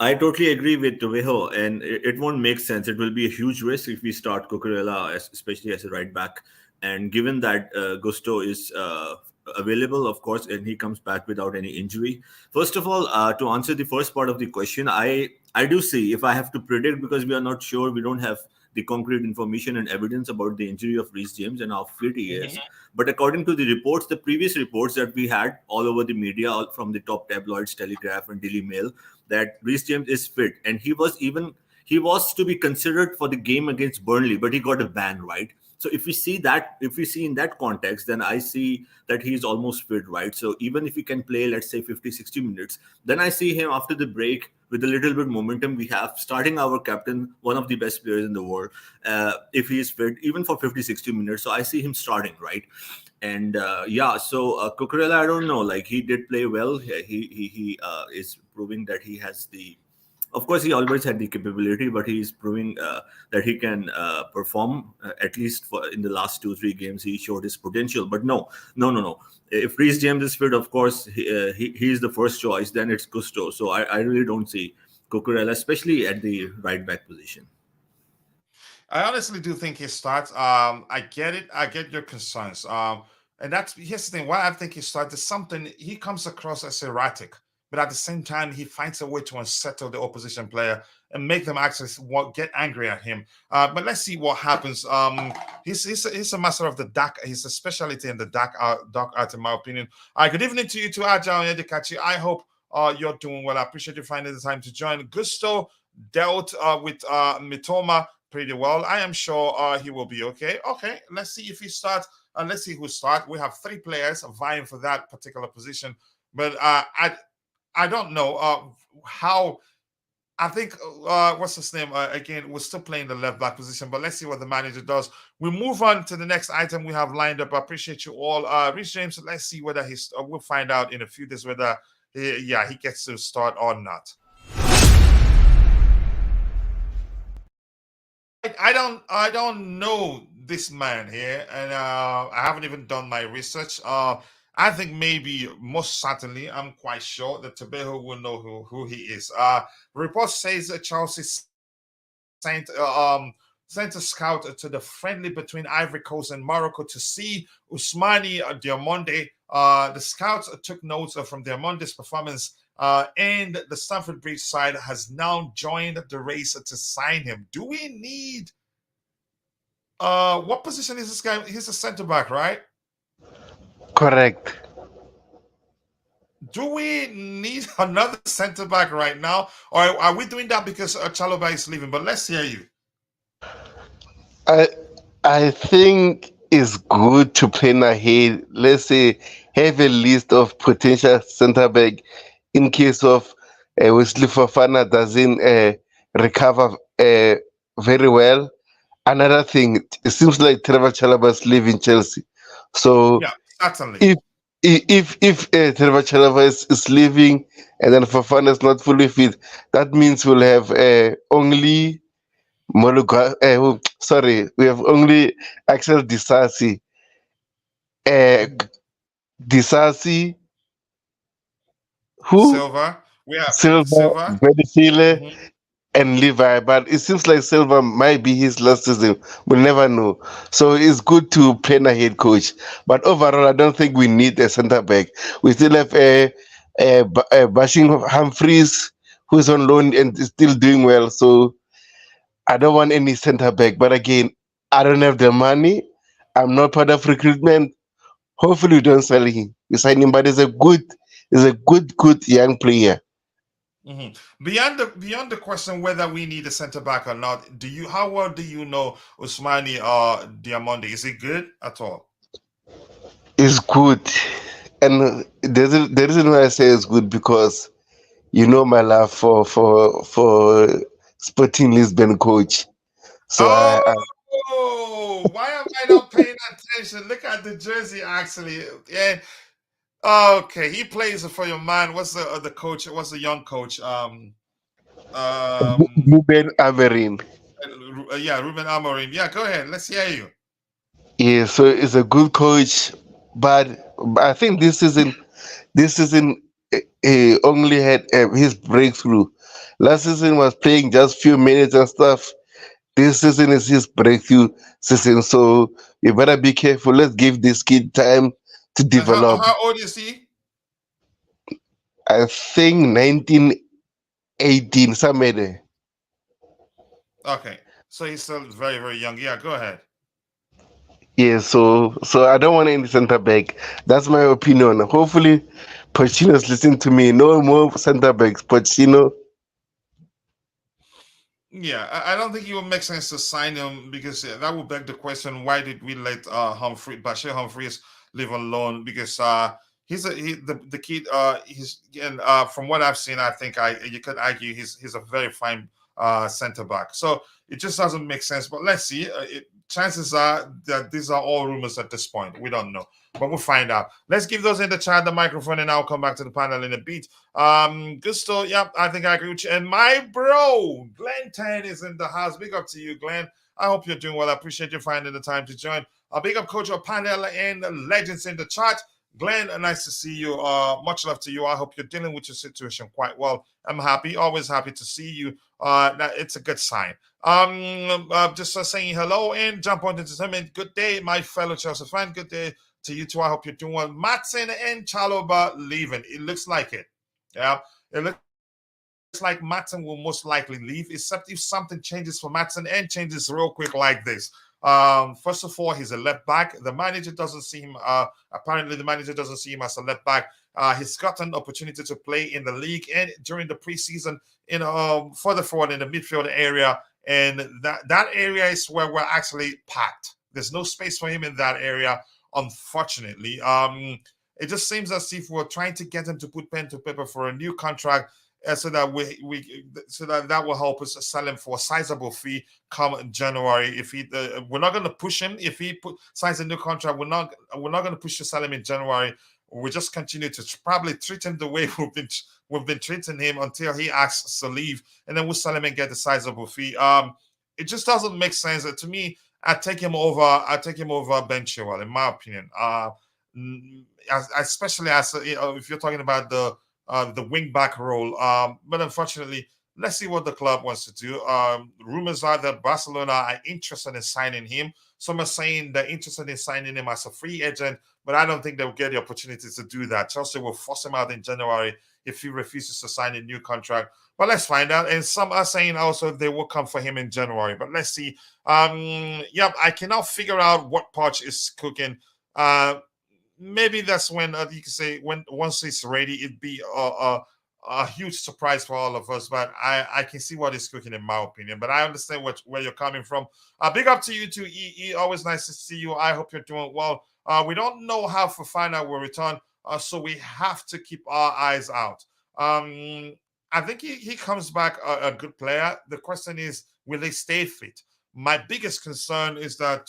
[SPEAKER 3] I totally agree with Tebogo, and it won't make sense. It will be a huge risk if we start Cucurella, especially as a right back. And given that Gusto is available, of course, and he comes back without any injury. First of all, to answer the first part of the question, I do see, if I have to predict, because we are not sure, we don't have the concrete information and evidence about the injury of Reece James and how fit he is. But according to the reports, the previous reports that we had all over the media, all from the top tabloids, Telegraph and Daily Mail, that Reece James is fit, and he was to be considered for the game against Burnley, but he got a ban, right? So if we see in that context, then I see that he's almost fit, right? So even if he can play, let's say 50, 60 minutes, then I see him after the break with a little bit momentum we have, starting our captain, one of the best players in the world, if he is fit, even for 50, 60 minutes. So I see him starting, right? And so Cucurella, I don't know, like he did play well. He is proving that he has of course, he always had the capability, but he's proving that he can perform. At least in the last 2-3 games, he showed his potential. But no. If Reece James is fit, of course, he is the first choice. Then it's Gusto. So I really don't see Cucurella, especially at the right back position.
[SPEAKER 1] I honestly do think he starts. I get it. I get your concerns. And here's the thing. Why I think he starts is something he comes across as erratic. but at the same time, he finds a way to unsettle the opposition player and make them actually get angry at him. But let's see what happens. He's a master of the dark. He's a specialty in the dark art, in my opinion. Good evening to you, to Agile and Edikachi. I hope you're doing well. I appreciate you finding the time to join. Gusto dealt with Mitoma pretty well. I am sure he will be okay. Okay, let's see if he starts. Let's see who starts. We have 3 players vying for that particular position, but I don't know how. I think what's his name again? We're still playing the left back position, but let's see what the manager does. We move on to the next item we have lined up. I appreciate you all. Reece James, let's see whether he's. We'll find out in a few days whether he gets to start or not. I don't know this man here, and I haven't even done my research. I think maybe, most certainly, I'm quite sure that Tebogo will know who he is. Report says that Chelsea sent a scout to the friendly between Ivory Coast and Morocco to see Ousmane Diamonde. The scouts took notes from Diamonde's performance, and the Stamford Bridge side has now joined the race to sign him. Do we need... what position is this guy? He's a centre back, right?
[SPEAKER 2] Correct.
[SPEAKER 1] Do we need another centre back right now, or are we doing that because Chalobah is leaving? But let's hear you.
[SPEAKER 2] I think it's good to plan ahead. Let's say have a list of potential centre back in case of Wesley Fofana doesn't recover very well. Another thing, it seems like Trevor Chalobah is leaving Chelsea. So
[SPEAKER 1] yeah, certainly.
[SPEAKER 2] If Trevor Chalobah is leaving and then Fofana is not fully fit, that means we'll have only we have only Axel Disasi, Disasi, who
[SPEAKER 1] Silva. We have
[SPEAKER 2] Silva, Badiashile,
[SPEAKER 1] Mhm.
[SPEAKER 2] and Levi. But it seems like Silva might be his last season. We'll never know. So it's good to plan ahead, coach. But overall, I don't think we need a centre back. We still have a Bashing Humphreys, who's on loan and is still doing well. So I don't want any centre back. But again, I don't have the money. I'm not part of recruitment. Hopefully, we don't sell him. We sign him, but he's a good young player.
[SPEAKER 1] Mm-hmm. Beyond the question whether we need a centre back or not, how well do you know Ousmane Diamonde? Is he good at all?
[SPEAKER 2] It's good, and the reason why I say it's good because you know my love for Sporting Lisbon coach. So
[SPEAKER 1] Why am I not paying attention? Look at the jersey, actually. Yeah. Okay, he plays for your man. What's the coach? What's the young coach?
[SPEAKER 2] Ruben Amorim.
[SPEAKER 1] Yeah, Ruben Amorim. Yeah, go ahead. Let's hear you.
[SPEAKER 2] Yeah, so it's a good coach, but I think this season he only had his breakthrough. Last season was playing just few minutes and stuff. This season is his breakthrough season, so you better be careful. Let's give this kid time to
[SPEAKER 1] And
[SPEAKER 2] develop.
[SPEAKER 1] how old is he?
[SPEAKER 2] I think 1918, somewhere there.
[SPEAKER 1] Okay, so he's still very, very young. Yeah, go ahead.
[SPEAKER 2] Yeah, so I don't want any centre back. That's my opinion. Hopefully, Pochettino's listening to me. No more centre backs, Pochettino.
[SPEAKER 1] Yeah, I don't think it would make sense to sign him because that would beg the question: why did we let Bashir Humphreys live alone? Because the kid. He's and from what I've seen, I think you could argue he's a very fine centre back. So it just doesn't make sense. But let's see. Chances are that these are all rumors at this point. We don't know, but we'll find out. Let's give those in the chat the microphone, and I'll come back to the panel in a bit. Gusto, yeah, I think I agree with you. And my bro, Glenn 10 is in the house. Big up to you, Glenn. I hope you're doing well. I appreciate you finding the time to join. Big up, Coach of Panel and Legends in the chat. Glenn, nice to see you. Much love to you. I hope you're dealing with your situation quite well. I'm happy, always happy to see you. It's a good sign. Just saying hello and jump on entertainment. Good day, my fellow Chelsea fan. Good day to you too. I hope you're doing well. Maatsen and Chalobah leaving. It looks like it. Yeah, it looks like Maatsen will most likely leave, except if something changes for Maatsen and changes real quick like this. First of all, he's a left back. The manager doesn't see him. Apparently, the manager doesn't see him as a left back. He's gotten opportunity to play in the league and during the preseason in further forward in the midfield area, and that area is where we're actually packed. There's no space for him in that area, unfortunately. It just seems as if we're trying to get him to put pen to paper for a new contract, so that that will help us sell him for a sizable fee come January. If we're not going to push him. If he signs a new contract, we're not going to push to sell him in January. We just continue to probably treat him the way we've been treating him until he asks to leave, and then we'll sell him and get a sizable fee. It just doesn't make sense to me. I take him over Ben Chilwell, in my opinion. Especially as if you're talking about the wing back role. But unfortunately, let's see what the club wants to do. Rumors are that Barcelona are interested in signing him. Some are saying they're interested in signing him as a free agent, but I don't think they'll get the opportunity to do that. Chelsea will force him out in January if he refuses to sign a new contract. But let's find out. And some are saying also they will come for him in January. But let's see. I cannot figure out what Poch is cooking. Maybe that's when you can say when once it's ready, it'd be a huge surprise for all of us. But I can see what he's cooking, in my opinion. But I understand where you're coming from. Big up to you too, EE. Always nice to see you. I hope you're doing well. We don't know how Fofana will return, so we have to keep our eyes out. I think he comes back a good player. The question is, will they stay fit? My biggest concern is that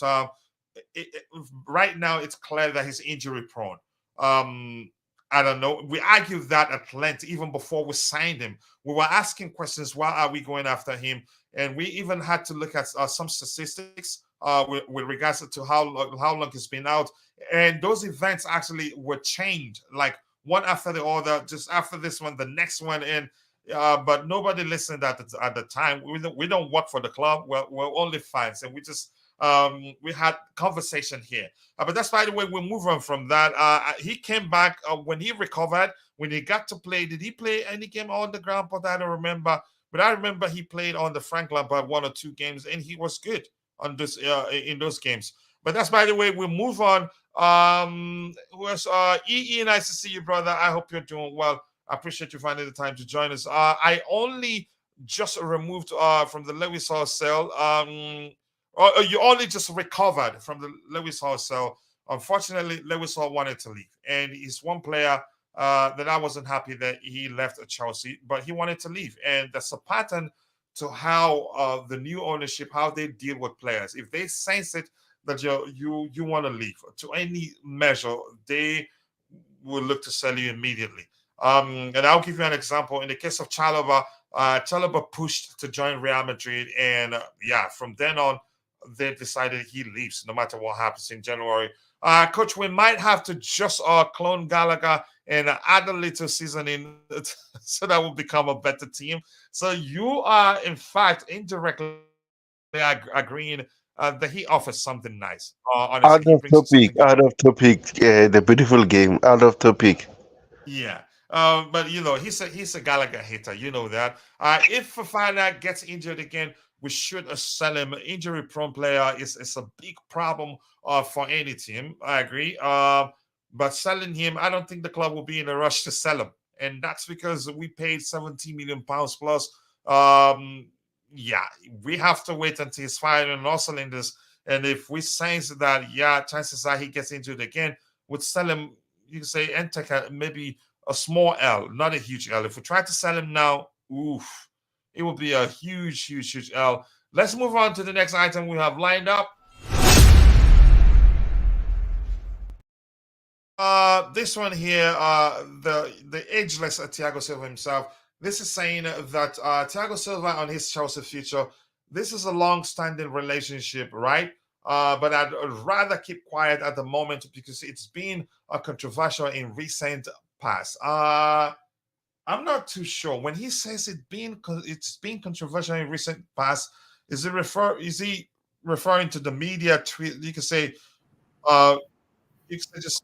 [SPEAKER 1] right now it's clear that he's injury prone. I don't know. We argued that at length even before we signed him. We were asking questions: why are we going after him? And we even had to look at some statistics with regards to how long he's been out. And those events actually were changed, like one after the other. Just after this one, the next one, and but nobody listened at the time. We don't work for the club. We're only fans, and we had conversation here. But that's, by the way, we'll move on from that. He came back when he recovered, when he got to play. Did he play any game on the ground? But I don't remember. But I remember he played on the Frank Lampard 1 or 2 games, and he was good on this in those games. But that's, by the way, we'll move on. Was EE, nice to see you, brother. I hope you're doing well. I appreciate you finding the time to join us. I only just removed from the Lewis Hall cell. You only just recovered from the Lewis Hall cell. Unfortunately, Lewis Hall wanted to leave, and he's one player that I wasn't happy that he left Chelsea, but he wanted to leave, and that's a pattern to how the new ownership, how they deal with players. If they sense it that you want to leave to any measure, they will look to sell you immediately. And I'll give you an example. In the case of Chalobah, Chalobah pushed to join Real Madrid, and from then on, they decided he leaves no matter what happens in January. Coach, we might have to just clone Gallagher and add a little seasoning so that will become a better team. So you are, in fact, indirectly agreeing that he offers something nice.
[SPEAKER 2] Out
[SPEAKER 1] Honestly, he
[SPEAKER 2] of
[SPEAKER 1] brings you
[SPEAKER 2] topic,
[SPEAKER 1] something good.
[SPEAKER 2] out of topic. The beautiful game, out of topic.
[SPEAKER 1] Yeah. But he's a Gallagher hater. You know that. If Fofana gets injured again, we should sell him. Injury prone player is a big problem for any team. I agree. But selling him, I don't think the club will be in a rush to sell him, and that's because we paid 70 million pounds plus. We have to wait until he's firing on all cylinders. And if we sense that, chances are he gets injured again, we'd sell him. You can say and take maybe a small L, not a huge L. If we try to sell him now, it will be a huge, huge, huge L. Let's move on to the next item we have lined up. This one here, the ageless Thiago Silva himself. This is saying that Thiago Silva on his Chelsea future. This is a long-standing relationship, right? But I'd rather keep quiet at the moment because it's been controversial in recent past. I'm not too sure. When he says it's been controversial in recent past, is he referring to the media tweet? You could say just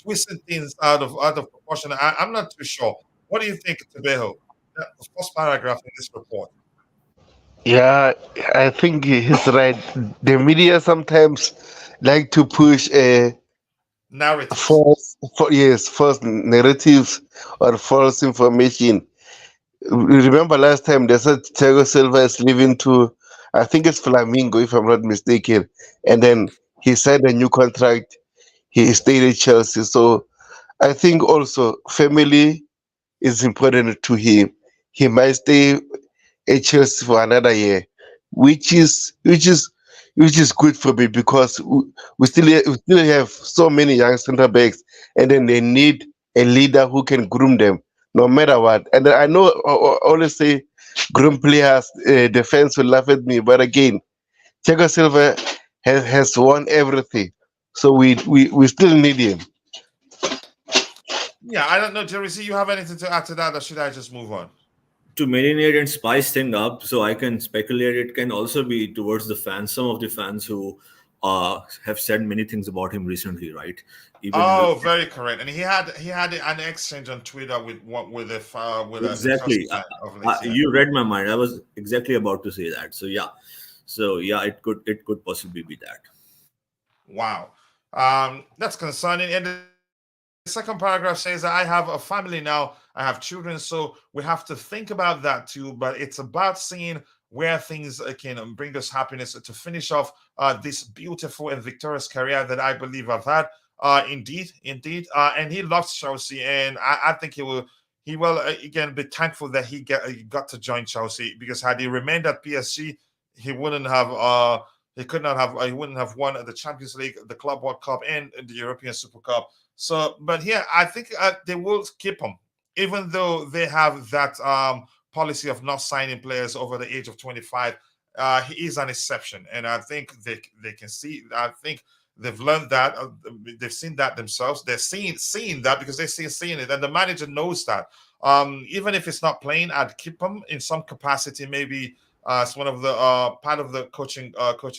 [SPEAKER 1] twisting things out of proportion. I'm not too sure. What do you think, Tebago? The first paragraph in this report.
[SPEAKER 2] Yeah, I think he's right. The media sometimes like to push
[SPEAKER 1] Narratives.
[SPEAKER 2] false narratives or false information. Remember last time they said Thiago Silva is leaving to, I think it's Flamingo, if I'm not mistaken, and then he signed a new contract. He stayed at Chelsea. So I think also family is important to him. He might stay at Chelsea for another year, which is which is which is good for me because we still have so many young center backs, and then they need a leader who can groom them no matter what. And I know I always say groom players, the fans will laugh at me, but again, Thiago Silva has won everything, so we still need him.
[SPEAKER 1] Yeah, I don't know, Jeri Z, you have anything to add to that, or should I just move on?
[SPEAKER 3] To marinate and spice thing up, so I can speculate it can also be towards the fans, some of the fans who have said many things about him recently, right? Even
[SPEAKER 1] Oh,
[SPEAKER 3] the,
[SPEAKER 1] very correct. And he had an exchange on Twitter with a Chelsea
[SPEAKER 3] exactly,
[SPEAKER 1] fan of late. Yeah.
[SPEAKER 3] you read my mind. I was exactly about to say that. So yeah, it could possibly be that.
[SPEAKER 1] Wow. That's concerning. And the second paragraph says that I have a family now, I have children, so we have to think about that too. But it's about seeing where things can bring us happiness to finish off this beautiful and victorious career that I believe I've had. Indeed. And he loves Chelsea, and I think he will again be thankful that he got to join Chelsea, because had he remained at PSG, he wouldn't have he wouldn't have won the Champions League, the Club World Cup, and the European Super Cup. So, but here I think they will keep him, even though they have that policy of not signing players over the age of 25. He is an exception, and I think they can see. I think they've learned that. They've seen that themselves. They're seeing that because they're still seeing it, and the manager knows that. Even if it's not playing, I'd keep him in some capacity, maybe as one of the part of the coaching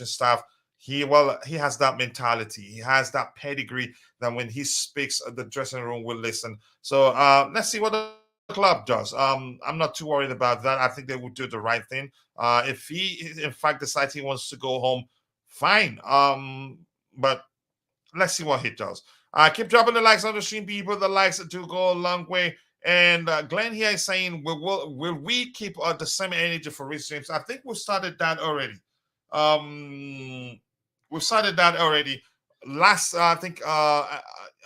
[SPEAKER 1] staff. He has that mentality. He has that pedigree that when he speaks, the dressing room will listen. So let's see what the club does. I'm not too worried about that. I think they will do the right thing. If he, in fact, decides he wants to go home, fine. But let's see what he does. Keep dropping the likes on the stream, people. The likes do go a long way. And Glenn here is saying, will we keep the same energy for Reece James? I think we've started that already. We've started that already. Last, I think, a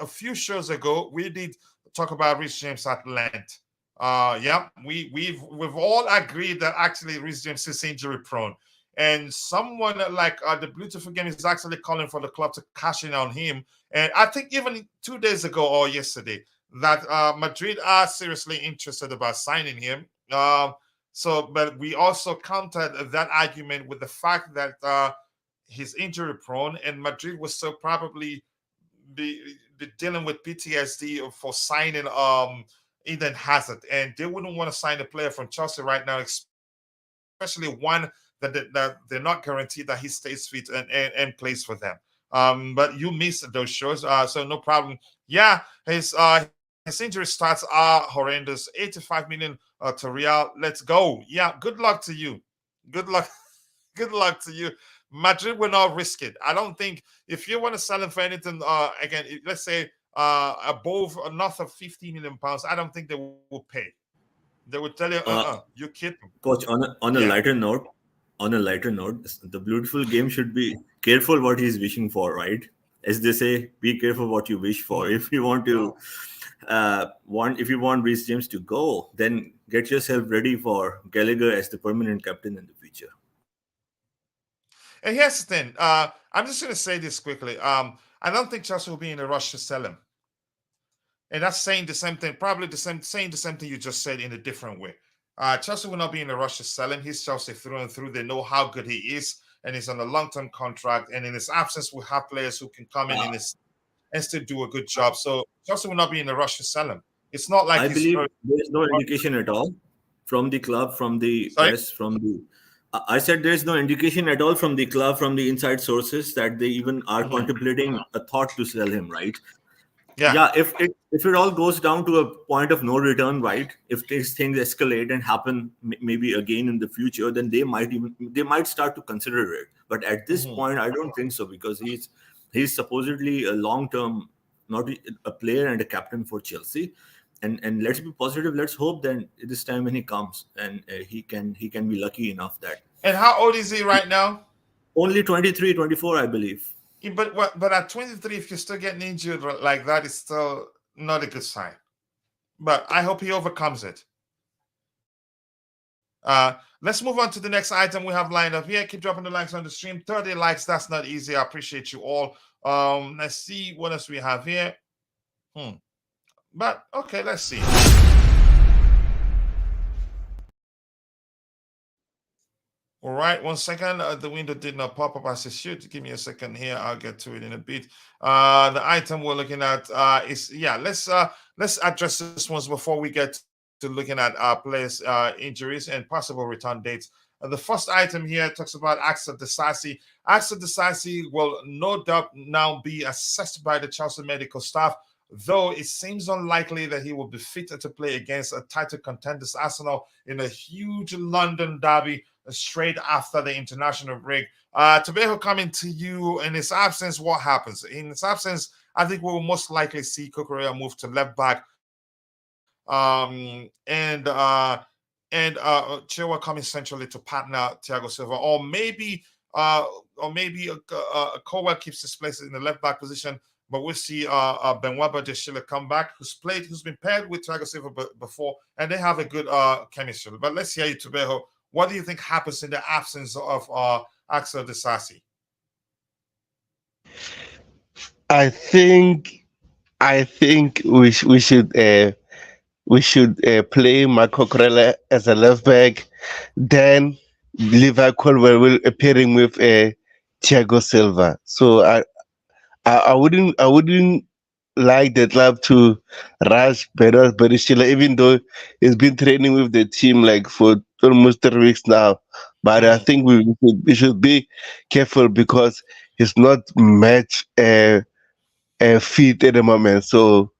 [SPEAKER 1] few shows ago, we did talk about Reece James at length. Yeah, we've all agreed that actually Reece James is injury prone, and someone like the Beautiful Game is actually calling for the club to cash in on him. And I think even 2 days ago or yesterday that Madrid are seriously interested about signing him. But we also countered that argument with the fact that he's injury prone, and Madrid will still probably be dealing with PTSD for signing Eden Hazard, and they wouldn't want to sign a player from Chelsea right now, especially one that they're not guaranteed that he stays fit and plays for them. But you missed those shows, so no problem. Yeah, his injury stats are horrendous. 85 million to Real. Let's go. Yeah, good luck to you. Good luck. Good luck to you. Madrid will not risk it. I don't think if you want to sell him for anything, again, let's say above another 50 million pounds, I don't think they will pay. They will tell you, you keep him.
[SPEAKER 3] Coach, on a
[SPEAKER 1] Yeah.
[SPEAKER 3] lighter note, the Beautiful Game should be careful what he's wishing for, right? As they say, be careful what you wish for. If you want to if you want Reece James to go, then get yourself ready for Gallagher as the permanent captain in the future.
[SPEAKER 1] And here's the thing. I'm just going to say this quickly. I don't think Chelsea will be in a rush to sell him. And that's saying the same thing, probably saying the same thing you just said in a different way. Chelsea will not be in a rush to sell him. He's Chelsea through and through. They know how good he is, and he's on a long-term contract. And in his absence, we'll have players who can come in and still do a good job. So Chelsea will not be in a rush to sell him. It's not like
[SPEAKER 3] I believe there is no indication at all from the club, from the press, from the. I said there is no indication at all from the club, from the inside sources that they even are contemplating a thought to sell him, right? Yeah, if it all goes down to a point of no return, right? If these things escalate and happen maybe again in the future, then they might start to consider it. But at this
[SPEAKER 1] Mhm.
[SPEAKER 3] point, I don't think so, because he's supposedly a long term, not a player and a captain for Chelsea. And let's be positive. Let's hope that this time when he comes, and he can be lucky enough that
[SPEAKER 1] And how old is he right now?
[SPEAKER 3] only 23, 24, I believe.
[SPEAKER 1] But at 23, if you're still getting injured like that, it's still not a good sign. But I hope he overcomes it. Let's move on to the next item we have lined up here. Keep dropping the likes on the stream. 30 likes, that's not easy. I appreciate you all. Let's see what else we have here. But okay, let's see. All right, 1 second. The window did not pop up as it should. Give me a second here. I'll get to it in a bit. The item we're looking at is let's address this ones before we get to looking at players' injuries and possible return dates. The first item here talks about Axel Disasi. Axel Disasi will no doubt now be assessed by the Chelsea medical staff, though it seems unlikely that he will be fit to play against a title contenders Arsenal in a huge London derby straight after the international break. Tebogo, coming to you, in his absence, what happens? In his absence, I think we will most likely see Cucurella move to left back, Chilwell coming centrally to partner Thiago Silva, or maybe Colwell keeps his place in the left back position. But we'll see Benoit Badiashile come back, who's been paired with Thiago Silva before, and they have a good chemistry. But let's hear you, Tebogo. What do you think happens in the absence of Axel Disasi?
[SPEAKER 2] I think we should play Marco Corella as a left back, then Liverpool will appearing with Thiago Silva. So I wouldn't like the club to rush Benoit Badiashile, even though he's been training with the team like for almost 3 weeks now. But I think we should be careful because he's not match fit at the moment. So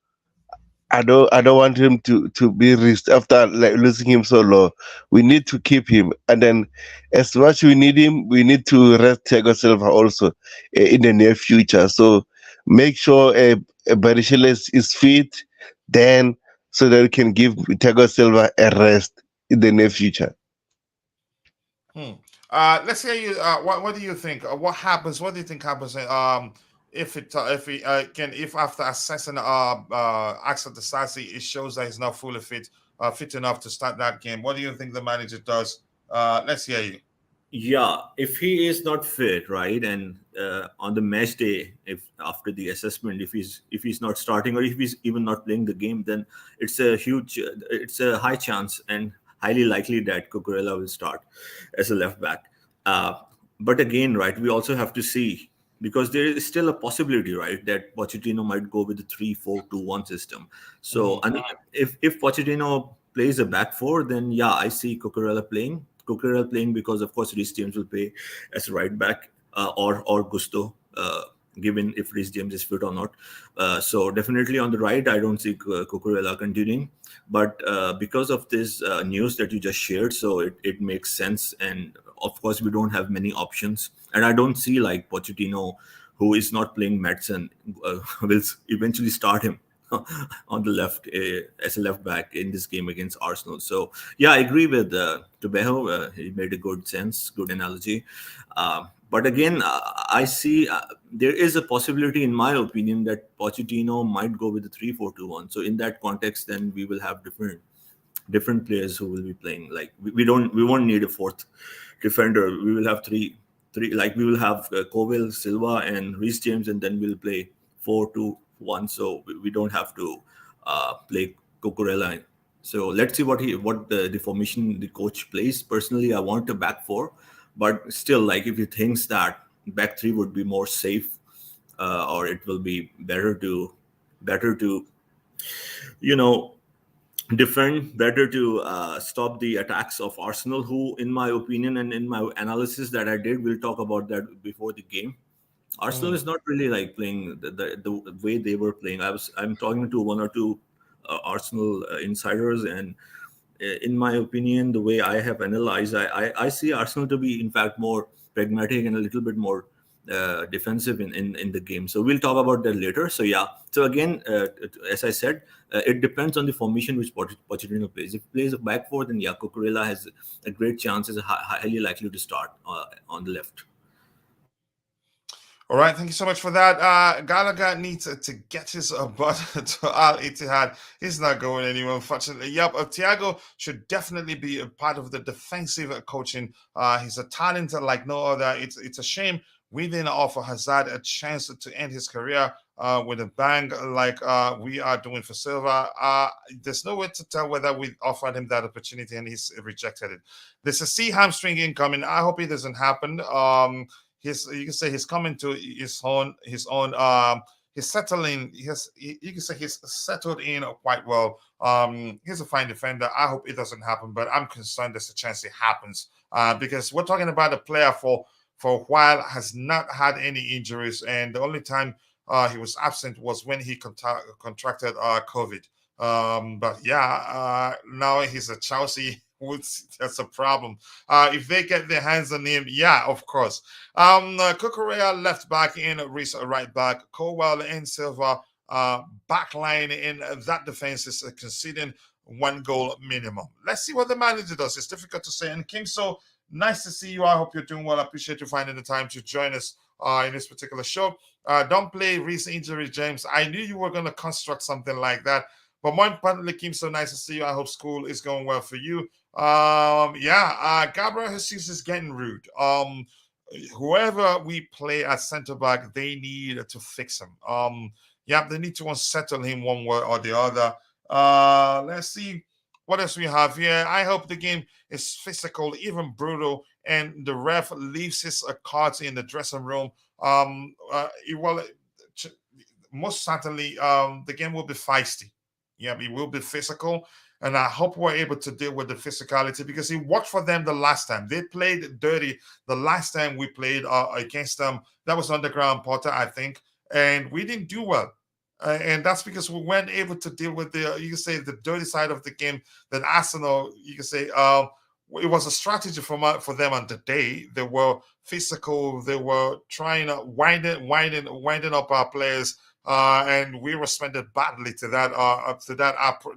[SPEAKER 2] I don't want him to be risked after like losing him so low. We need to keep him, and then as much we need him, we need to rest Thiago Silva also in the near future. So make sure Badiashile is fit, then so that we can give Thiago Silva a rest in the near future.
[SPEAKER 1] Let's hear you. What do you think? What happens? What do you think happens? If after assessing Axel Disasi, it shows that he's not fully fit enough to start that game. What do you think the manager does? Let's hear you.
[SPEAKER 3] Yeah, if he is not fit, right, and on the match day, if after the assessment, if he's not starting, or if he's even not playing the game, then it's a high chance and highly likely that Cucurella will start as a left back. But again, right, we also have to see, because there is still a possibility, right, that Pochettino might go with the 3-4-2-1 system. So I mean, if Pochettino plays a back four, then yeah, I see Cucurella playing because of course Reece James will play as a right back, or Gusto, given if Reece James is fit or not. So definitely on the right, I don't see Cucurella continuing. But because of this news that you just shared, so it makes sense. And of course, we don't have many options. And I don't see like Pochettino, who is not playing Maatsen, will eventually start him on the left as a left back in this game against Arsenal. So yeah, I agree with Tebogo. He made a good analogy. But again, I see there is a possibility, in my opinion, that Pochettino might go with the 3-4-2-1. So in that context, then we will have different players who will be playing. Like we won't need a fourth defender. We will have three. Like we will have Covell, Silva, and Reece James, and then we'll play 4-2-1. So we don't have to play Cucurella. So let's see what the formation the coach plays. Personally, I want a back four, but still, like if he thinks that back three would be more safe, or it will be better to you know defend, better to stop the attacks of Arsenal, who, in my opinion and in my analysis that I did, we'll talk about that before the game. Arsenal is not really like playing the way they were playing. I'm talking to one or two Arsenal insiders, and in my opinion, the way I have analyzed, I see Arsenal to be in fact more pragmatic and a little bit more defensive in the game. So we'll talk about that later. So yeah. So again, as I said, it depends on the formation which Pochettino plays. If he plays a back four, then yeah, Cucurella has a great chance, is highly likely to start on the left.
[SPEAKER 1] All right, thank you so much for that. Gallagher needs to get his butt to Al Ittihad. He's not going anywhere, unfortunately. Yep, Thiago should definitely be a part of the defensive coaching. He's a talent like no other. It's a shame we didn't offer Hazard a chance to end his career with a bang like we are doing for Silva. There's no way to tell whether we offered him that opportunity and he's rejected it. There's a C hamstring incoming. I hope it doesn't happen. You can say he's coming to his own he's settling you can say he's settled in quite well. He's a fine defender. I hope it doesn't happen, but I'm concerned there's a chance it happens because we're talking about a player for a while has not had any injuries, and the only time he was absent was when he contracted COVID. But yeah, now he's at Chelsea. That's a problem. If they get their hands on him, yeah, of course. Cucurella left back in, Reece right back, Colwell and Silva back line in that defense is conceding 1 goal minimum. Let's see what the manager does. It's difficult to say. And King, so nice to see you. I hope you're doing well. I appreciate you finding the time to join us in this particular show. Don't play Reece injury, James. I knew you were going to construct something like that. But more importantly, Kim, so nice to see you. I hope school is going well for you. Gabriel Jesus is getting rude. Whoever we play at center back, they need to fix him. They need to unsettle him one way or the other. Let's see what else we have here. I hope the game is physical, even brutal, and the ref leaves his cards in the dressing room. Most certainly, the game will be feisty. Yeah, it will be physical. And I hope we're able to deal with the physicality because it worked for them the last time. They played dirty the last time we played against them. That was Underground Potter, I think. And we didn't do well. And that's because we weren't able to deal with you can say, the dirty side of the game that Arsenal, you can say, it was a strategy for them on the day. They were physical. They were trying to winding up our players. And we responded badly to that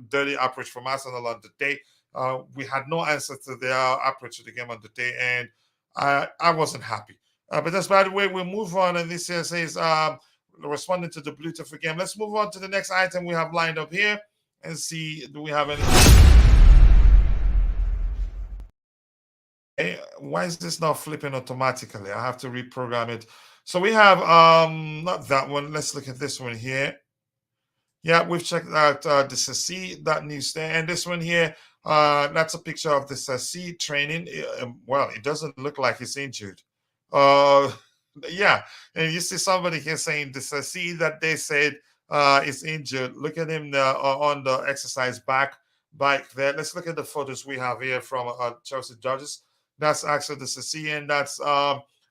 [SPEAKER 1] dirty approach from Arsenal on the day. We had no answer to their approach to the game on the day, and I wasn't happy. But that's by the way, we'll move on. And this here says responding to the Bluetooth game. Let's move on to the next item we have lined up here and see, do we have any? Hey, why is this not flipping automatically? I have to reprogram it. So we have not that one. Let's look at this one here. Yeah, we've checked out the Sassi, that news there. And this one here, that's a picture of the Sassi training. Well, it doesn't look like he's injured. Yeah, and you see somebody here saying the Sassi that they said is injured. Look at him on the exercise bike there. Let's look at the photos we have here from Chelsea Judges. That's Axel Disasi, and that's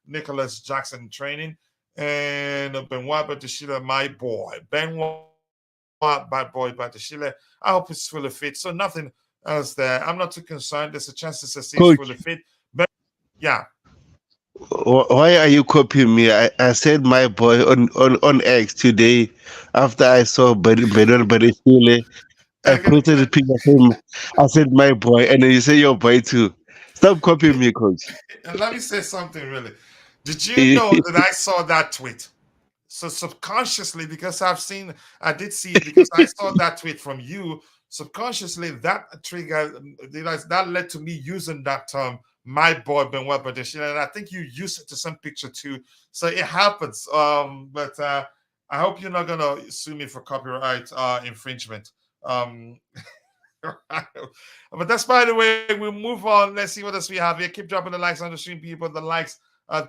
[SPEAKER 1] Nicholas Jackson training, and Benoit Badiashile, my boy. Benoit, bad boy Badiashile. I hope it's fully fit. So nothing else there. I'm not too concerned. There's a chance to see it's fully fit. But yeah.
[SPEAKER 2] Why are you copying me? I said my boy on X today after I saw Benoit Badiashile. I posted a picture of him. I said my boy, and then you say your boy too. Stop copying me, coach.
[SPEAKER 1] And let me say something really. Did you know that I saw that tweet? So subconsciously, because I did see it because I saw that tweet from you. Subconsciously, that trigger that led to me using that term, my boy Benoit Badiashile, and I think you used it to some picture too. So it happens. But I hope you're not gonna sue me for copyright infringement. But that's by the way. We'll move on. Let's see what else we have here. Keep dropping the likes on the stream, people. The likes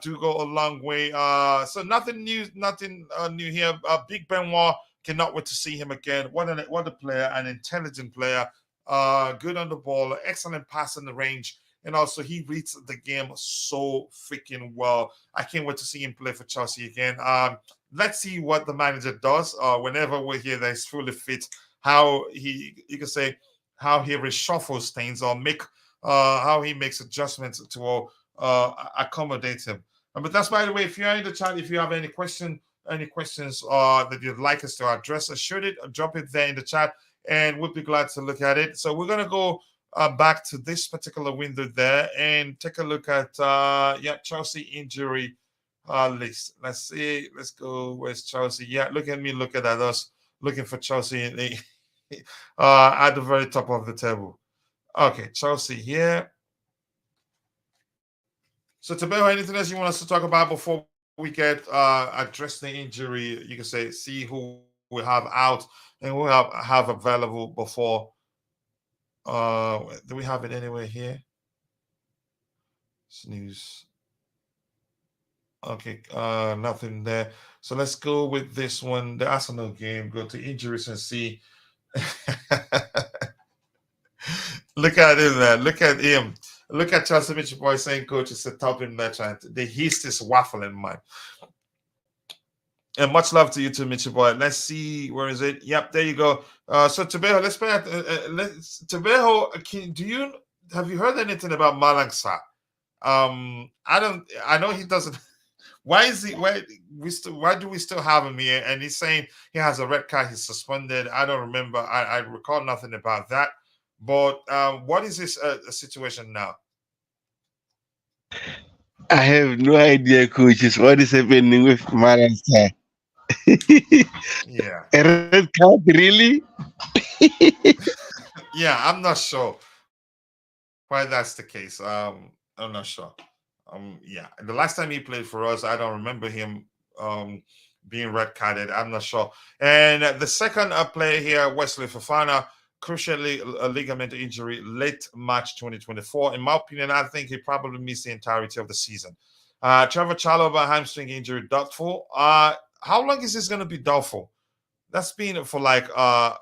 [SPEAKER 1] do go a long way. So nothing new here. Big Benoit, cannot wait to see him again. What a player, an intelligent player. Good on the ball, excellent pass in the range, and also he reads the game so freaking well. I can't wait to see him play for Chelsea again. Let's see what the manager does whenever we're here that he's fully fit, how you can say, how he reshuffles things or how he makes adjustments to accommodate him. But that's, by the way, if you're in the chat, if you have any questions that you'd like us to address, shoot it, drop it there in the chat, and we'll be glad to look at it. So we're gonna go back to this particular window there and take a look at Chelsea injury list. Let's see. Let's go. Where's Chelsea? Yeah, look at me looking at us looking for Chelsea at the very top of the table. Okay, Chelsea here. So, Tebago, anything else you want us to talk about before we get address the injury? You can say, see who we have out and who have available before. Do we have it anywhere here? Snooze. Okay, nothing there. So let's go with this one, the Arsenal game. Go to injuries and see. Look at him, man. Look at him. Look at Chelsea Mitchell Boy saying, "Coach, it's a top in merchant." The yeast is waffling, man. And much love to you too, Mitchell Boy. Let's see, where is it? Yep, there you go. So Tebago, let's play. Tebago, have you heard anything about Malangsa? I know he doesn't. Why do we still have him here? And he's saying he has a red card. He's suspended. I don't remember. I recall nothing about that. But what is this situation now?
[SPEAKER 2] I have no idea, coaches, what is happening with Maatsen.
[SPEAKER 1] Yeah.
[SPEAKER 2] A red card, really?
[SPEAKER 1] Yeah, I'm not sure why that's the case. I'm not sure. Yeah, the last time he played for us, I don't remember him being red carded. I'm not sure. And the second player here, Wesley Fofana, crucially a ligament injury late March 2024. In my opinion, I think he probably missed the entirety of the season. Trevor Chalobah, hamstring injury, doubtful. How long is this going to be doubtful? That's been for like a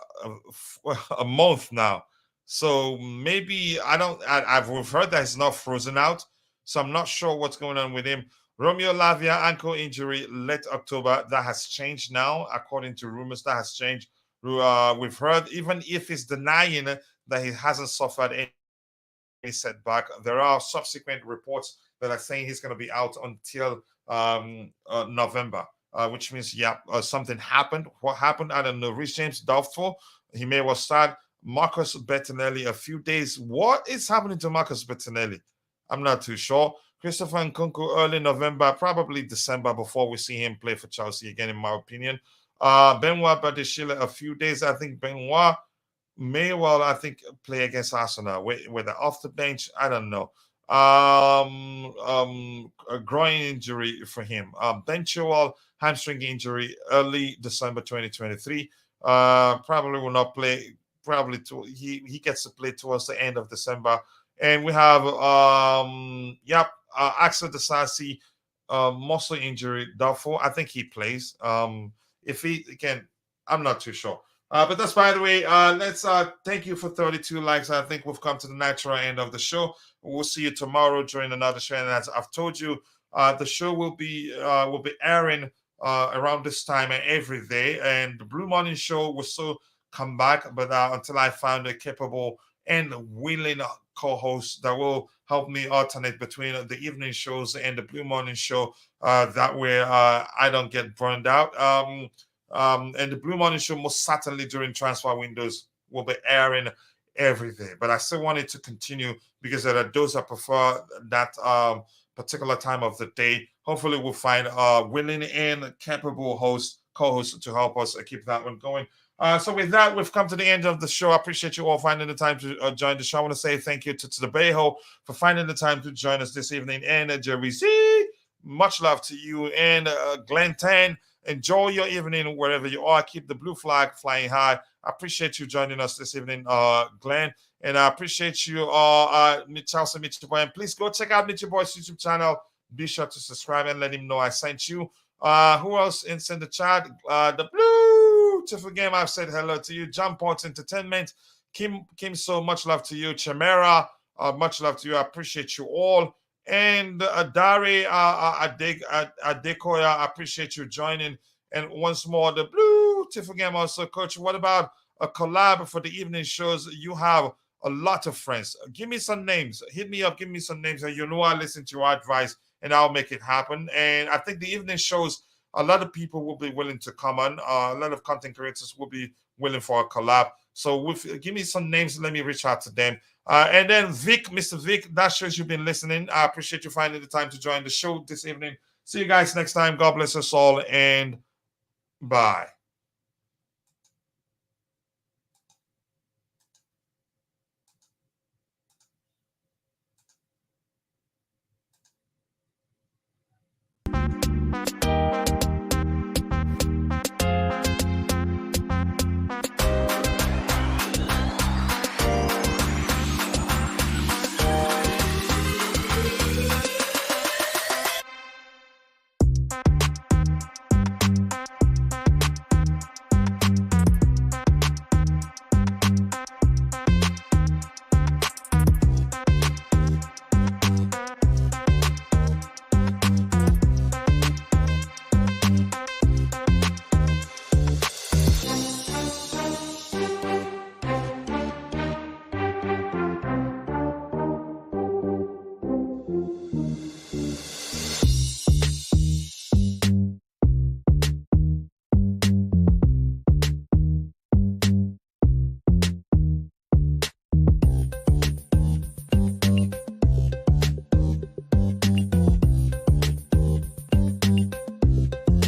[SPEAKER 1] month now. So maybe I've heard that he's not frozen out. So I'm not sure what's going on with him. Romeo Lavia, ankle injury late October. That has changed now, according to rumors. That has changed. We've heard, even if he's denying that he hasn't suffered any setback, there are subsequent reports that are saying he's going to be out until November, which means, something happened. What happened? I don't know. Reece James, doubtful. He may well start. Marcus Bettinelli, a few days. What is happening to Marcus Bettinelli? I'm not too sure. Christopher Nkunku, early November, probably December, before we see him play for Chelsea again, in my opinion. Benoit Badiashile, a few days. I think Benoit may well, play against Arsenal. Whether off the bench, I don't know. A groin injury for him. Benchwell, hamstring injury, early December 2023. Probably will not play. Probably he gets to play towards the end of December. And we have Axel Disasi, muscle injury, doubtful. I think he plays. If he can, I'm not too sure. But that's, by the way, let's thank you for 32 likes. I think we've come to the natural end of the show. We'll see you tomorrow during another show. And as I've told you, the show will be airing around this time every day. And the Blue Morning Show will still come back, but until I find a capable and willing co-host that will help me alternate between the evening shows and the Blue Morning Show. That way I don't get burned out. And the Blue Morning Show, most certainly during transfer windows, will be airing every day. But I still want it to continue because there are those that prefer that particular time of the day. Hopefully we'll find a willing and capable co-host to help us keep that one going. So with that, we've come to the end of the show. I appreciate you all finding the time to join the show. I want to say thank you to Tebago for finding the time to join us this evening. And Jeri Zee, much love to you. And Glenn Tan, enjoy your evening wherever you are. Keep the blue flag flying high. I appreciate you joining us this evening, Glenn. And I appreciate you, Chelsea Mitchell Boy. And please go check out Mitchell Boy's YouTube channel. Be sure to subscribe and let him know I sent you. Who else in the chat? The Blue Tiffle Game, I've said hello to you. Jump Point Entertainment. Kim, so much love to you. Chimera, Much love to you. I appreciate you all. And Dari Adekoya, I appreciate you joining. And once more, the Blue Tiffle Game also, Coach. What about a collab for the evening shows? You have a lot of friends. Give me some names. Hit me up. Give me some names. And you know I listen to your advice, and I'll make it happen. And I think the evening shows, a lot of people will be willing to come on. A lot of content creators will be willing for a collab. So give me some names. Let me reach out to them. And then Vic, Mr. Vic, that shows you've been listening. I appreciate you finding the time to join the show this evening. See you guys next time. God bless us all, and bye.